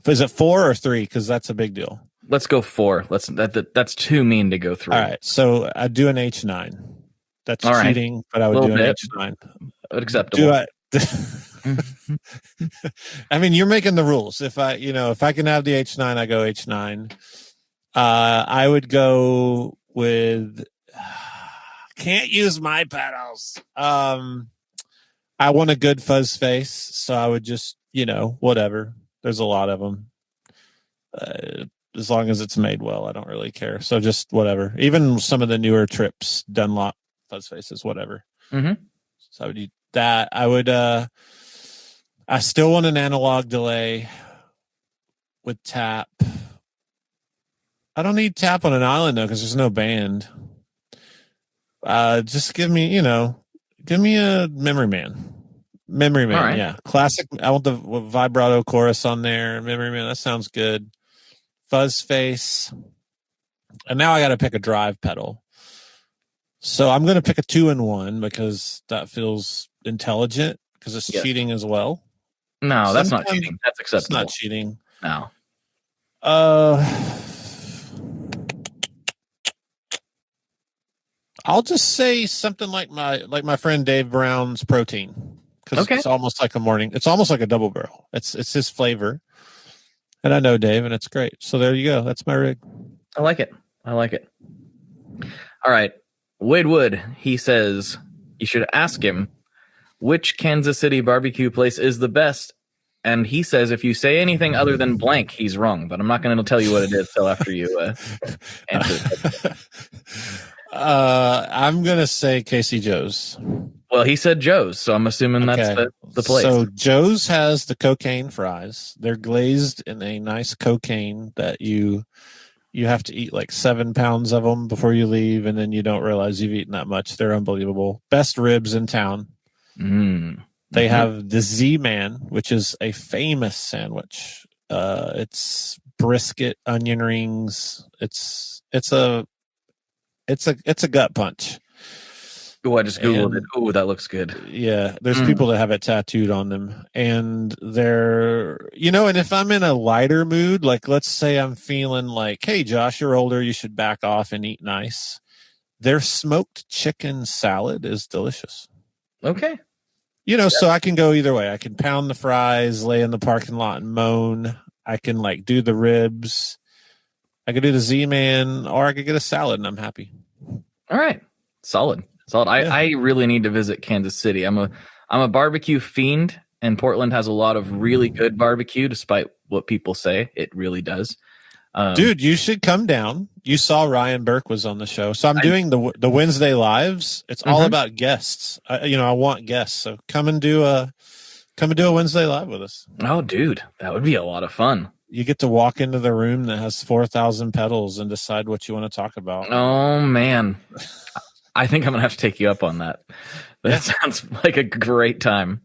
[SPEAKER 4] Is it 4 or 3? Because that's a big deal.
[SPEAKER 3] Let's go 4. That's too mean to go 3.
[SPEAKER 4] All right. So I'd do an H9. That's
[SPEAKER 3] all
[SPEAKER 4] cheating, but I would do an H9.
[SPEAKER 3] Acceptable.
[SPEAKER 4] Do I? I mean, you're making the rules. If I can have the H9, I go H9. I would go with. Can't use my pedals. I want a good fuzz face, so I would just, whatever. There's a lot of them. As long as it's made well, I don't really care. So just whatever. Even some of the newer Trips, Dunlop fuzz faces, whatever.
[SPEAKER 3] Mm-hmm.
[SPEAKER 4] So I would do that. I would. I still want an analog delay with tap. I don't need tap on an island though, because there's no band. Just give me a Memory Man. Memory Man, right. Yeah. Classic. I want the vibrato chorus on there. Memory Man, that sounds good. Fuzz face. And now I got to pick a drive pedal. So I'm going to pick a 2-in-1 because that feels intelligent because it's cheating as well.
[SPEAKER 3] No, that's not cheating. That's acceptable.
[SPEAKER 4] It's not cheating.
[SPEAKER 3] No.
[SPEAKER 4] I'll just say something like my friend Dave Brown's Protein, because it's almost like it's almost like a double barrel. It's his flavor, and I know Dave, and it's great. So there you go. That's my rig.
[SPEAKER 3] I like it. All right, Wade Wood. He says you should ask him which Kansas City barbecue place is the best, and he says if you say anything other than blank, he's wrong. But I'm not going to tell you what it is till after you answer.
[SPEAKER 4] I'm gonna say Casey Joe's.
[SPEAKER 3] Well, he said Joe's, so I'm assuming that's the place.
[SPEAKER 4] So Joe's has the cocaine fries. They're glazed in a nice cocaine that you have to eat like 7 pounds of them before you leave, and then you don't realize you've eaten that much. They're unbelievable. Best ribs in town. They have the Z-Man, which is a famous sandwich. It's brisket, onion rings. It's a gut punch.
[SPEAKER 3] Oh, I just Googled it. Oh, that looks good.
[SPEAKER 4] Yeah, there's people that have it tattooed on them. And they're, and if I'm in a lighter mood, like let's say I'm feeling like, hey, Josh, you're older, you should back off and eat nice. Their smoked chicken salad is delicious.
[SPEAKER 3] Okay.
[SPEAKER 4] So I can go either way. I can pound the fries, lay in the parking lot and moan. I can do the ribs. I could do the Z-Man, or I could get a salad, and I'm happy.
[SPEAKER 3] All right, solid. Yeah. I really need to visit Kansas City. I'm a barbecue fiend, and Portland has a lot of really good barbecue, despite what people say. It really does.
[SPEAKER 4] Dude, you should come down. You saw Ryan Burke was on the show, so I'm doing the Wednesday lives. It's all about guests. I want guests, so come and do a Wednesday live with us.
[SPEAKER 3] Oh, dude, that would be a lot of fun.
[SPEAKER 4] You get to walk into the room that has 4,000 pedals and decide what you want to talk about.
[SPEAKER 3] Oh, man. I think I'm going to have to take you up on that. That sounds like a great time.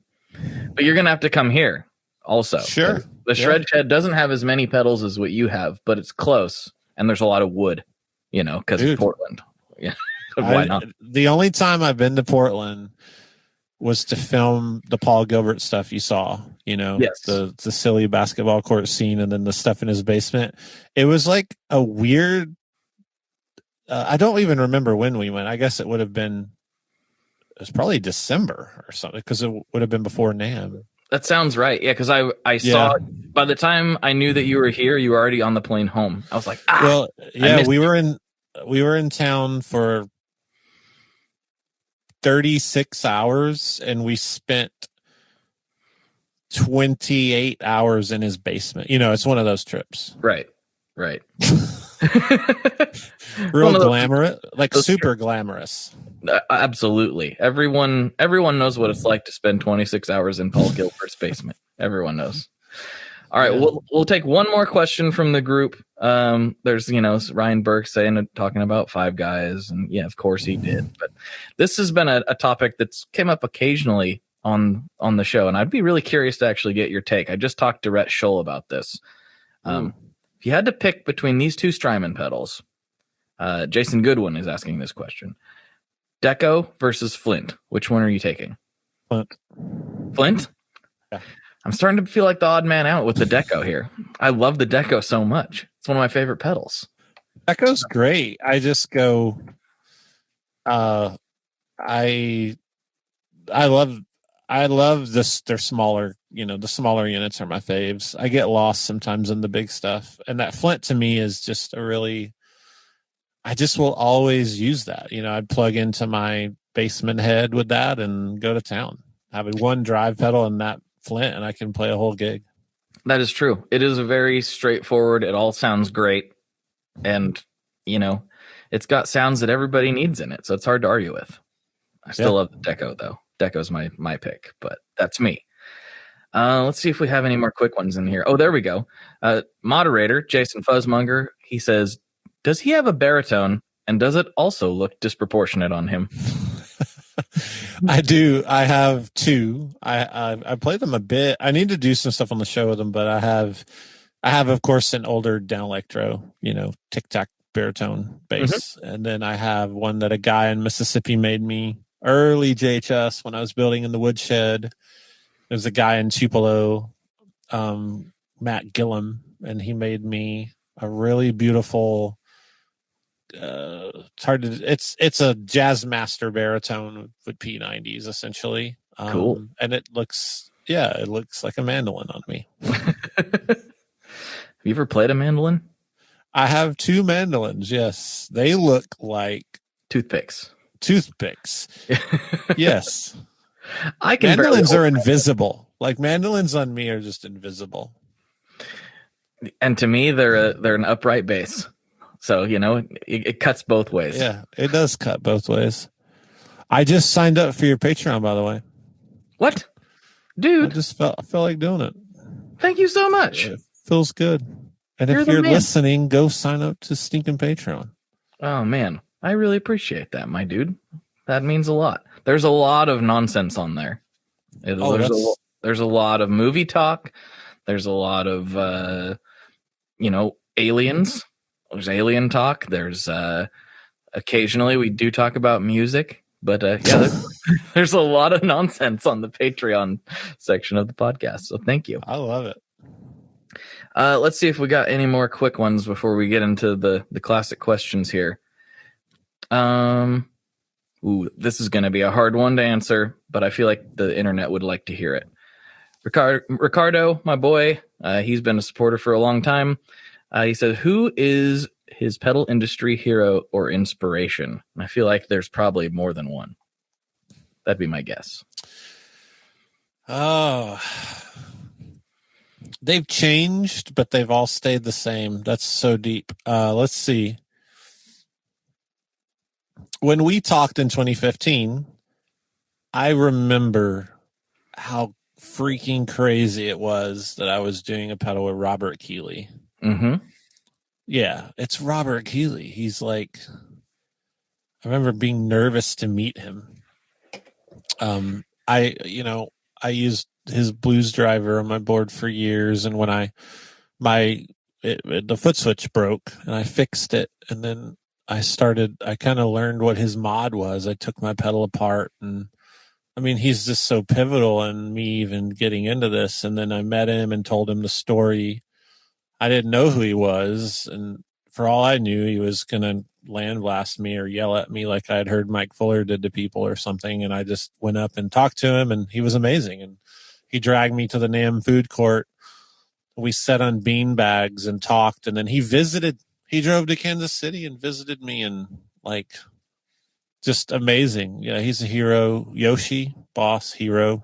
[SPEAKER 3] But you're going to have to come here also.
[SPEAKER 4] Sure.
[SPEAKER 3] The Shred Shed doesn't have as many pedals as what you have, but it's close. And there's a lot of wood, because it's Portland. Yeah. Why not?
[SPEAKER 4] The only time I've been to Portland was to film the Paul Gilbert stuff you saw, the silly basketball court scene and then the stuff in his basement. It was like a weird, I don't even remember when we went. I guess it was probably December or something because it would have been before NAMM.
[SPEAKER 3] That sounds right. Yeah, because I saw, by the time I knew that you were here, you were already on the plane home. I was like,
[SPEAKER 4] well, yeah, we were in town for 36 hours and we spent 28 hours in his basement. It's one of those trips.
[SPEAKER 3] Right.
[SPEAKER 4] Real glamorous, like super glamorous.
[SPEAKER 3] Absolutely. Everyone knows what it's like to spend 26 hours in Paul Gilbert's basement. Everyone knows. All right,
[SPEAKER 4] Yeah.
[SPEAKER 3] we'll take one more question from the group. There's Ryan Burke talking about Five Guys, and yeah, of course he did. But this has been a topic that's came up occasionally on the show, and I'd be really curious to actually get your take. I just talked to Rhett Scholl about this. If you had to pick between these two Strymon pedals, Jason Goodwin is asking this question: Deco versus Flint. Which one are you taking? Flint?
[SPEAKER 4] Yeah.
[SPEAKER 3] I'm starting to feel like the odd man out with the Deco here. I love the Deco so much. It's one of my favorite pedals.
[SPEAKER 4] Deco's great. I just go. I love this. They're smaller. The smaller units are my faves. I get lost sometimes in the big stuff, and that Flint to me is just a really. I just will always use that. I'd plug into my basement head with that and go to town. Have one drive pedal and that Flint, and I can play a whole gig.
[SPEAKER 3] That is true. It is a very straightforward. It all sounds great, and it's got sounds that everybody needs in it, so it's hard to argue with. I still love the Deco though. Deco's my pick, but that's me. Let's see if we have any more quick ones in here. Oh, there we go. Moderator Jason Fuzzmonger, he says, does he have a baritone, and does it also look disproportionate on him?
[SPEAKER 4] I do. I have two. I play them a bit. I need to do some stuff on the show with them, but I have of course an older down electro, tic tac baritone bass, and then I have one that a guy in Mississippi made me early JHS when I was building in the woodshed. There's a guy in Tupelo, Matt Gillum, and he made me a really beautiful. It's hard to. It's a jazz master baritone with P90s essentially.
[SPEAKER 3] Cool,
[SPEAKER 4] and it looks like a mandolin on me.
[SPEAKER 3] Have you ever played a mandolin?
[SPEAKER 4] I have two mandolins. Yes, they look like
[SPEAKER 3] toothpicks.
[SPEAKER 4] Yes,
[SPEAKER 3] I can.
[SPEAKER 4] Mandolins are invisible. Like mandolins on me are just invisible.
[SPEAKER 3] And to me, they're an upright bass. So, it cuts both ways.
[SPEAKER 4] Yeah, it does cut both ways. I just signed up for your Patreon, by the way.
[SPEAKER 3] What? Dude.
[SPEAKER 4] I just felt like doing it.
[SPEAKER 3] Thank you so much.
[SPEAKER 4] It feels good. And if you're listening, go sign up to Stinking Patreon.
[SPEAKER 3] Oh, man. I really appreciate that, my dude. That means a lot. There's a lot of nonsense on there. There's a lot of movie talk. There's a lot of, aliens. There's alien talk. There's occasionally we do talk about music, but there's a lot of nonsense on the Patreon section of the podcast. So thank you.
[SPEAKER 4] I love it.
[SPEAKER 3] Let's see if we got any more quick ones before we get into the classic questions here. This is going to be a hard one to answer, but I feel like the internet would like to hear it. Ricardo, my boy, he's been a supporter for a long time. He said, who is his pedal industry hero or inspiration? And I feel like there's probably more than one. That'd be my guess.
[SPEAKER 4] Oh, they've changed, but they've all stayed the same. That's so deep. Let's see. When we talked in 2015, I remember how freaking crazy it was that I was doing a pedal with Robert Keeley.
[SPEAKER 3] Mm-hmm.
[SPEAKER 4] Yeah, it's Robert Keeley. He's like, I remember being nervous to meet him. I used his Blues driver on my board for years, and when the foot switch broke, and I fixed it, and then I kind of learned what his mod was. I took my pedal apart, and I mean, he's just so pivotal in me even getting into this. And then I met him and told him the story. I didn't know who he was, and for all I knew, he was going to land blast me or yell at me like I had heard Mike Fuller did to people or something. And I just went up and talked to him, and he was amazing. And he dragged me to the NAMM food court. We sat on bean bags and talked, and then he drove to Kansas City and visited me, and like, just amazing. Yeah, he's a hero. Yoshi, boss, hero.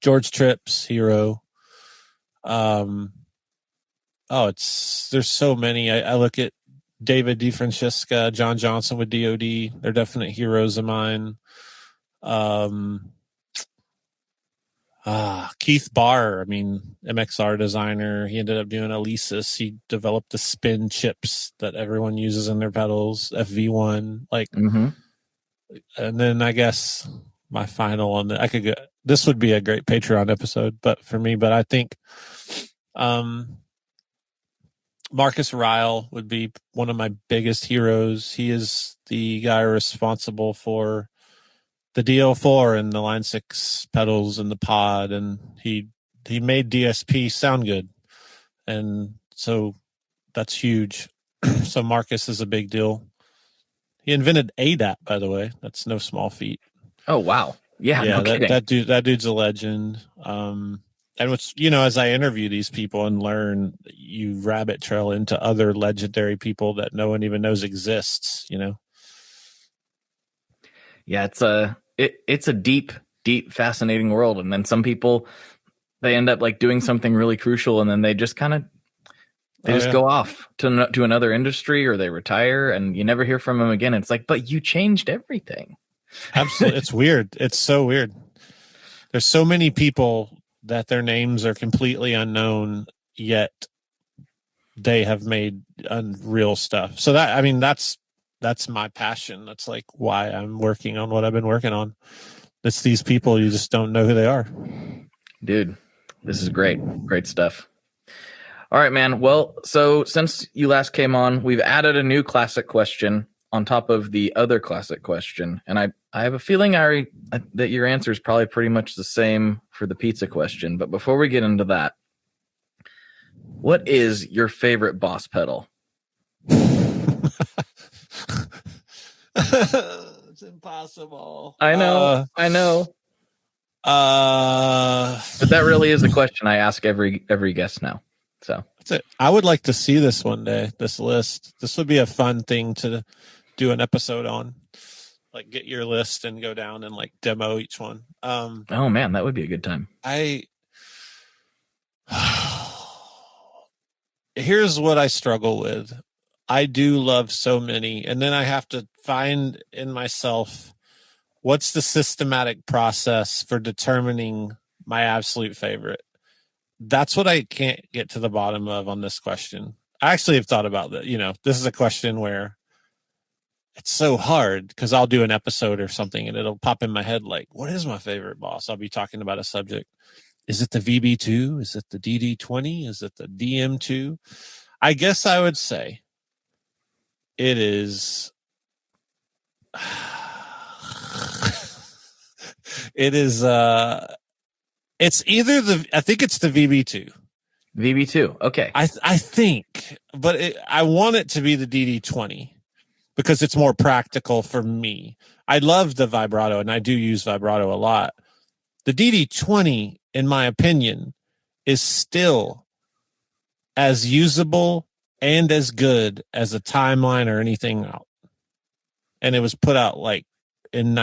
[SPEAKER 4] George Tripp's hero. There's so many. I look at David DeFrancesca, John Johnson with DOD. They're definite heroes of mine. Keith Barr, I mean, MXR designer. He ended up doing Alesis. He developed the spin chips that everyone uses in their pedals, FV1. Like,
[SPEAKER 3] Mm-hmm.
[SPEAKER 4] and then I guess my final one, I could go. This would be a great Patreon episode, but for me, but I think Marcus Ryle would be one of my biggest heroes. He is the guy responsible for the DL4 and the Line 6 pedals and the pod, and he made DSP sound good. And so that's huge. So Marcus is a big deal. He invented ADAT, by the way. That's no small feat.
[SPEAKER 3] Oh, wow. Yeah, no kidding.
[SPEAKER 4] that dude's a legend. And what's, as I interview these people and learn, you rabbit trail into other legendary people that no one even knows exists,
[SPEAKER 3] Yeah, it's a deep, fascinating world. And then some people, they end up like doing something really crucial, and then they just kind of go off to another industry, or they retire, and you never hear from them again. It's like, but you changed everything.
[SPEAKER 4] Absolutely. It's weird. It's so weird. There's so many people that their names are completely unknown, yet they have made unreal stuff. So that's my passion. That's like why I'm working on what I've been working on. It's these people, you just don't know who they are.
[SPEAKER 3] Dude, this is great. Great stuff. All right, man. Well, so since you last came on, we've added a new classic question on top of the other classic question. And I have a feeling that your answer is probably pretty much the same for the pizza question. But before we get into that, what is your favorite Boss pedal?
[SPEAKER 4] It's impossible.
[SPEAKER 3] I know. But that really is a question I ask every guest now. So
[SPEAKER 4] that's it. I would like to see this one day, this list. This would be a fun thing to do an episode on. Like, get your list and go down and like demo each one.
[SPEAKER 3] Oh man, that would be a good time.
[SPEAKER 4] Here's what I struggle with. I do love so many, and then I have to find in myself what's the systematic process for determining my absolute favorite. That's what I can't get to the bottom of on this question. I actually have thought about that. This is a question where it's so hard because I'll do an episode or something and it'll pop in my head like, what is my favorite Boss? I'll be talking about a subject. Is it the VB2? Is it the DD20? Is it the DM2? I guess I would say it is. It is. It's either I think it's the VB2.
[SPEAKER 3] VB2. Okay.
[SPEAKER 4] I think, but I want it to be the DD20 because it's more practical for me. I love the vibrato, and I do use vibrato a lot. The DD20, in my opinion, is still as usable and as good as a Timeline or anything out. And it was put out like in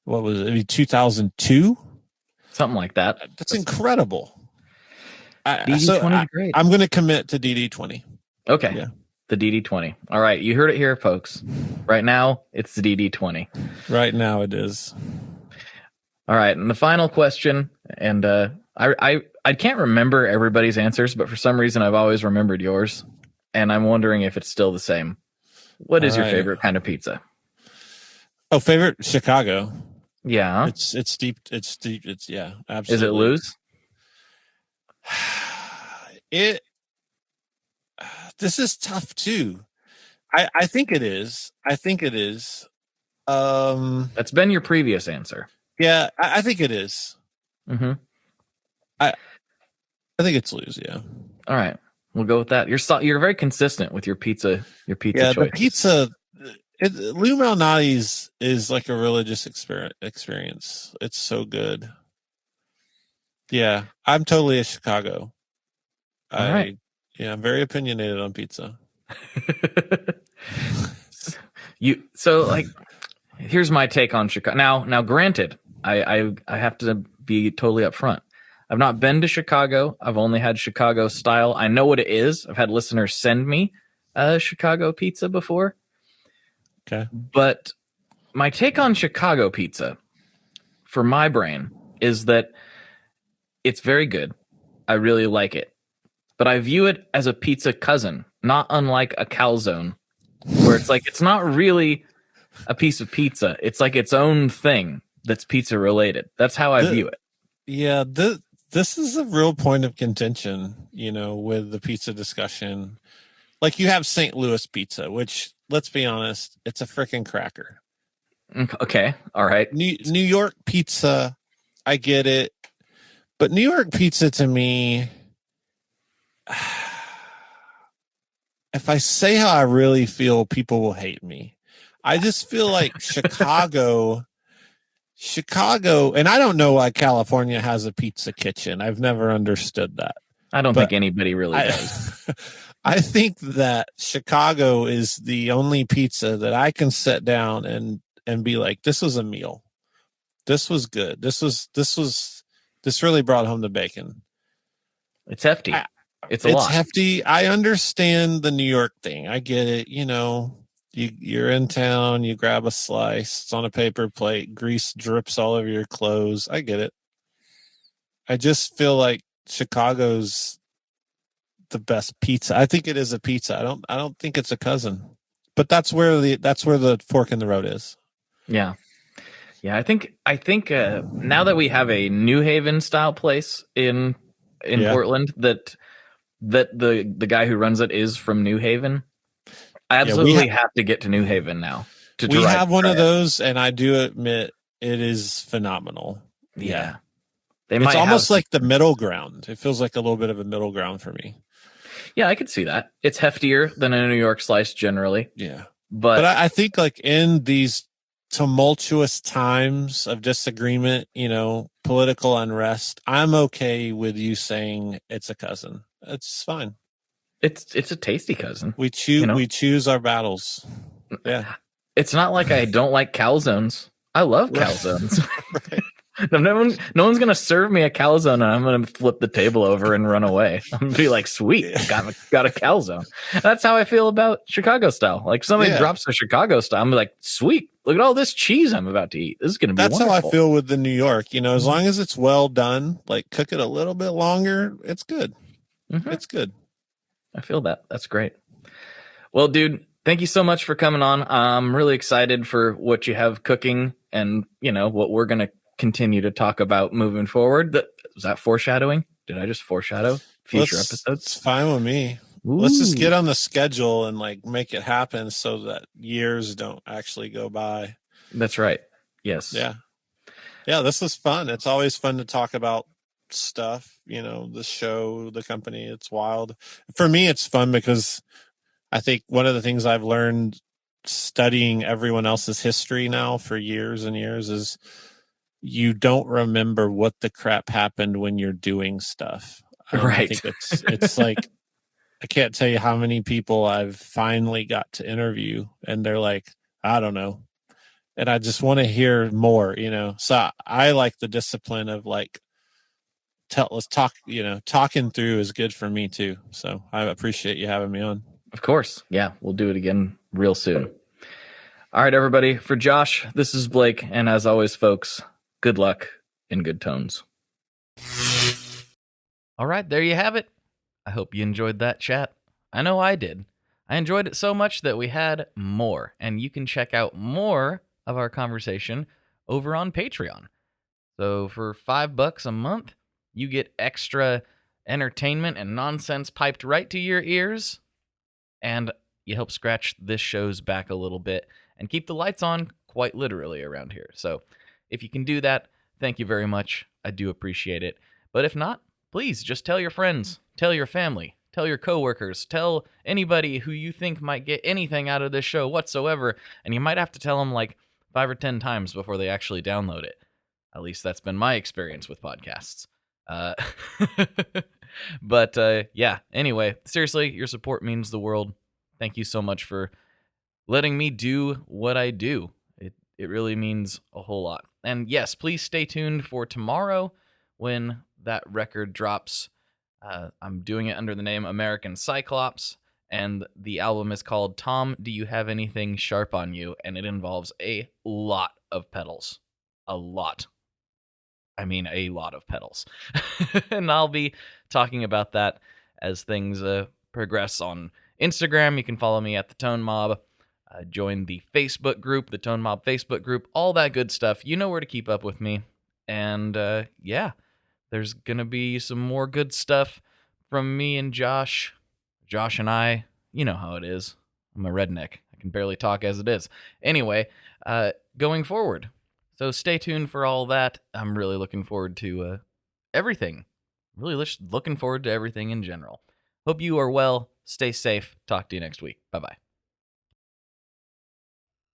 [SPEAKER 4] what was it? 2002.
[SPEAKER 3] Something like that.
[SPEAKER 4] That's incredible.
[SPEAKER 3] DD20 is great.
[SPEAKER 4] I'm going to commit to DD20.
[SPEAKER 3] Okay.
[SPEAKER 4] Yeah.
[SPEAKER 3] The DD20. All right. You heard it here, folks. Right now, it's the DD20.
[SPEAKER 4] Right now, it is.
[SPEAKER 3] All right. And the final question, and I can't remember everybody's answers, but for some reason, I've always remembered yours. And I'm wondering if it's still the same. What is your favorite kind of pizza?
[SPEAKER 4] Oh, favorite? Chicago.
[SPEAKER 3] Yeah.
[SPEAKER 4] It's deep. It's yeah, absolutely.
[SPEAKER 3] Is it Lou's?
[SPEAKER 4] This is tough too. I think it is.
[SPEAKER 3] That's been your previous answer.
[SPEAKER 4] Yeah, I think it is.
[SPEAKER 3] Mm-hmm.
[SPEAKER 4] I think it's Lou's, yeah.
[SPEAKER 3] All right. We'll go with that. You're very consistent with your pizza
[SPEAKER 4] Yeah,
[SPEAKER 3] choices.
[SPEAKER 4] the pizza Lou Malnati's is like a religious experience. It's so good. Yeah, I'm totally a Chicago.
[SPEAKER 3] All right.
[SPEAKER 4] I'm very opinionated on pizza.
[SPEAKER 3] Here's my take on Chicago. Now, granted, I have to be totally upfront. I've not been to Chicago. I've only had Chicago style. I know what it is. I've had listeners send me Chicago pizza before.
[SPEAKER 4] Okay.
[SPEAKER 3] But my take on Chicago pizza, for my brain, is that it's very good. I really like it. But I view it as a pizza cousin, not unlike a calzone, where it's like it's not really a piece of pizza. It's like its own thing that's pizza related. That's how I view it.
[SPEAKER 4] Yeah, this is a real point of contention, with the pizza discussion. Like you have St. Louis pizza, which, let's be honest, it's a freaking cracker.
[SPEAKER 3] Okay, all right.
[SPEAKER 4] New York pizza, I get it. But New York pizza to me, if I say how I really feel, people will hate me. I just feel like Chicago, and I don't know why California has a pizza kitchen. I've never understood that.
[SPEAKER 3] I don't think anybody really does.
[SPEAKER 4] I think that Chicago is the only pizza that I can sit down and be like, this was a meal. This was good. This really brought home the bacon.
[SPEAKER 3] It's hefty. It's a lot.
[SPEAKER 4] It's hefty. I understand the New York thing. I get it. You're in town, you grab a slice, it's on a paper plate, grease drips all over your clothes. I get it. I just feel like Chicago's the best pizza. I think it is a pizza. I don't think it's a cousin. But that's where the fork in the road is.
[SPEAKER 3] Yeah. Yeah, I think now that we have a New Haven style place in Portland that the guy who runs it is from New Haven. I absolutely have to get to New Haven now.
[SPEAKER 4] We have one of those, and I do admit it is phenomenal.
[SPEAKER 3] Yeah.
[SPEAKER 4] It's almost like the middle ground. It feels like a little bit of a middle ground for me.
[SPEAKER 3] Yeah, I could see that. It's heftier than a New York slice generally.
[SPEAKER 4] Yeah.
[SPEAKER 3] But
[SPEAKER 4] I think like in these tumultuous times of disagreement, political unrest, I'm okay with you saying it's a cousin. It's fine.
[SPEAKER 3] It's a tasty cousin.
[SPEAKER 4] We choose our battles. Yeah.
[SPEAKER 3] It's not like I don't like calzones. I love calzones.
[SPEAKER 4] Right.
[SPEAKER 3] No one's gonna serve me a calzone and I'm gonna flip the table over and run away. I'm gonna be like, sweet, got a calzone. That's how I feel about Chicago style. Like somebody drops a Chicago style, I'm like, sweet, look at all this cheese I'm about to eat. This is gonna be wonderful.
[SPEAKER 4] How I feel with the New York. As long as it's well done, like cook it a little bit longer, it's good. Mm-hmm. It's good.
[SPEAKER 3] I feel that. That's great. Well, dude, thank you so much for coming on. I'm really excited for what you have cooking and, what we're going to continue to talk about moving forward. Was that foreshadowing? Did I just foreshadow future episodes?
[SPEAKER 4] It's fine with me.
[SPEAKER 3] Ooh.
[SPEAKER 4] Let's just get on the schedule and make it happen so that years don't actually go by.
[SPEAKER 3] That's right. Yes.
[SPEAKER 4] Yeah. Yeah, this is fun. It's always fun to talk about stuff, the show, the company. It's wild. For me, it's fun because I think one of the things I've learned studying everyone else's history now for years and years is you don't remember what the crap happened when you're doing stuff.
[SPEAKER 3] Right.
[SPEAKER 4] I think it's like, I can't tell you how many people I've finally got to interview and they're like, I don't know. And I just want to hear more, So I like the discipline of let's talk, talking through is good for me too. So I appreciate you having me on.
[SPEAKER 3] Of course. Yeah. We'll do it again real soon. All right, everybody. For Josh, this is Blake. And as always, folks, good luck in good tones. All right. There you have it. I hope you enjoyed that chat. I know I did. I enjoyed it so much that we had more. And you can check out more of our conversation over on Patreon. So for $5 a month, you get extra entertainment and nonsense piped right to your ears. And you help scratch this show's back a little bit and keep the lights on quite literally around here. So if you can do that, thank you very much. I do appreciate it. But if not, please just tell your friends, tell your family, tell your coworkers, tell anybody who you think might get anything out of this show whatsoever. And you might have to tell them 5 or 10 times before they actually download it. At least that's been my experience with podcasts. But yeah, anyway, seriously, your support means the world. Thank you so much for letting me do what I do. It really means a whole lot. And yes, please stay tuned for tomorrow when that record drops. I'm doing it under the name American Cyclops, and the album is called Tom, Do You Have Anything Sharp on You? And it involves a lot of pedals. A lot. I mean a lot of pedals. And I'll be talking about that as things progress on Instagram. You can follow me at the Tone Mob. Join the Facebook group, the Tone Mob Facebook group, all that good stuff. You know where to keep up with me. And yeah, there's going to be some more good stuff from me and Josh. Josh and I, you know how it is. I'm a redneck. I can barely talk as it is. Anyway, going forward. So stay tuned for all that. I'm really looking forward to everything. Really looking forward to everything in general. Hope you are well. Stay safe. Talk to you next week. Bye-bye.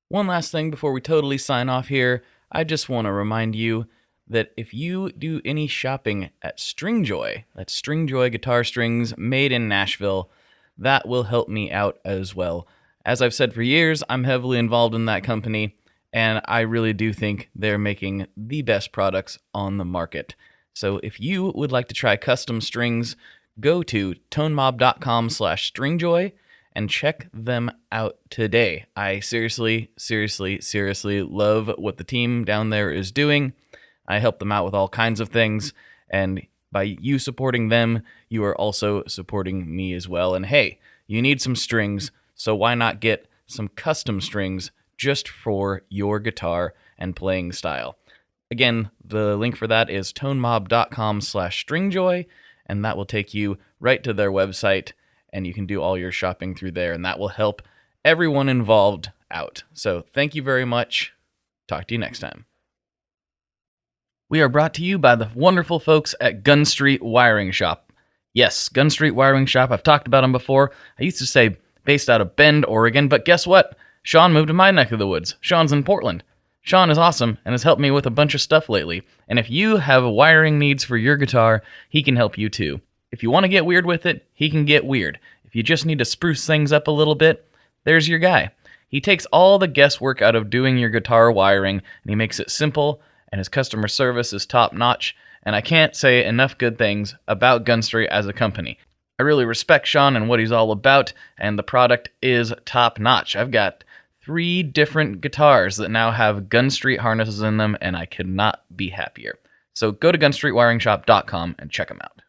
[SPEAKER 3] One last thing before we totally sign off here. I just want to remind you that if you do any shopping at Stringjoy, that's Stringjoy guitar strings made in Nashville, that will help me out as well. As I've said for years, I'm heavily involved in that company, and I really do think they're making the best products on the market. So if you would like to try custom strings, go to tonemob.com/stringjoy and check them out today. I seriously love what the team down there is doing. I help them out with all kinds of things, and by you supporting them, you are also supporting me as well. And hey, you need some strings, so why not get some custom strings just for your guitar and playing style? Again, the link for that is tonemob.com/stringjoy, and that will take you right to their website, and you can do all your shopping through there, and that will help everyone involved out. So thank you very much. Talk to you next time. We are brought to you by the wonderful folks at Gun Street Wiring Shop. Yes, Gun Street Wiring Shop. I've talked about them before. I used to say based out of Bend, Oregon, but guess what? Sean moved to my neck of the woods. Sean's in Portland. Sean is awesome and has helped me with a bunch of stuff lately. And if you have wiring needs for your guitar, he can help you too. If you want to get weird with it, he can get weird. If you just need to spruce things up a little bit, there's your guy. He takes all the guesswork out of doing your guitar wiring, and he makes it simple, and his customer service is top-notch, and I can't say enough good things about Gun Street as a company. I really respect Sean and what he's all about, and the product is top-notch. I've got 3 different guitars that now have Gun Street harnesses in them, and I could not be happier. So go to gunstreetwiringshop.com and check them out.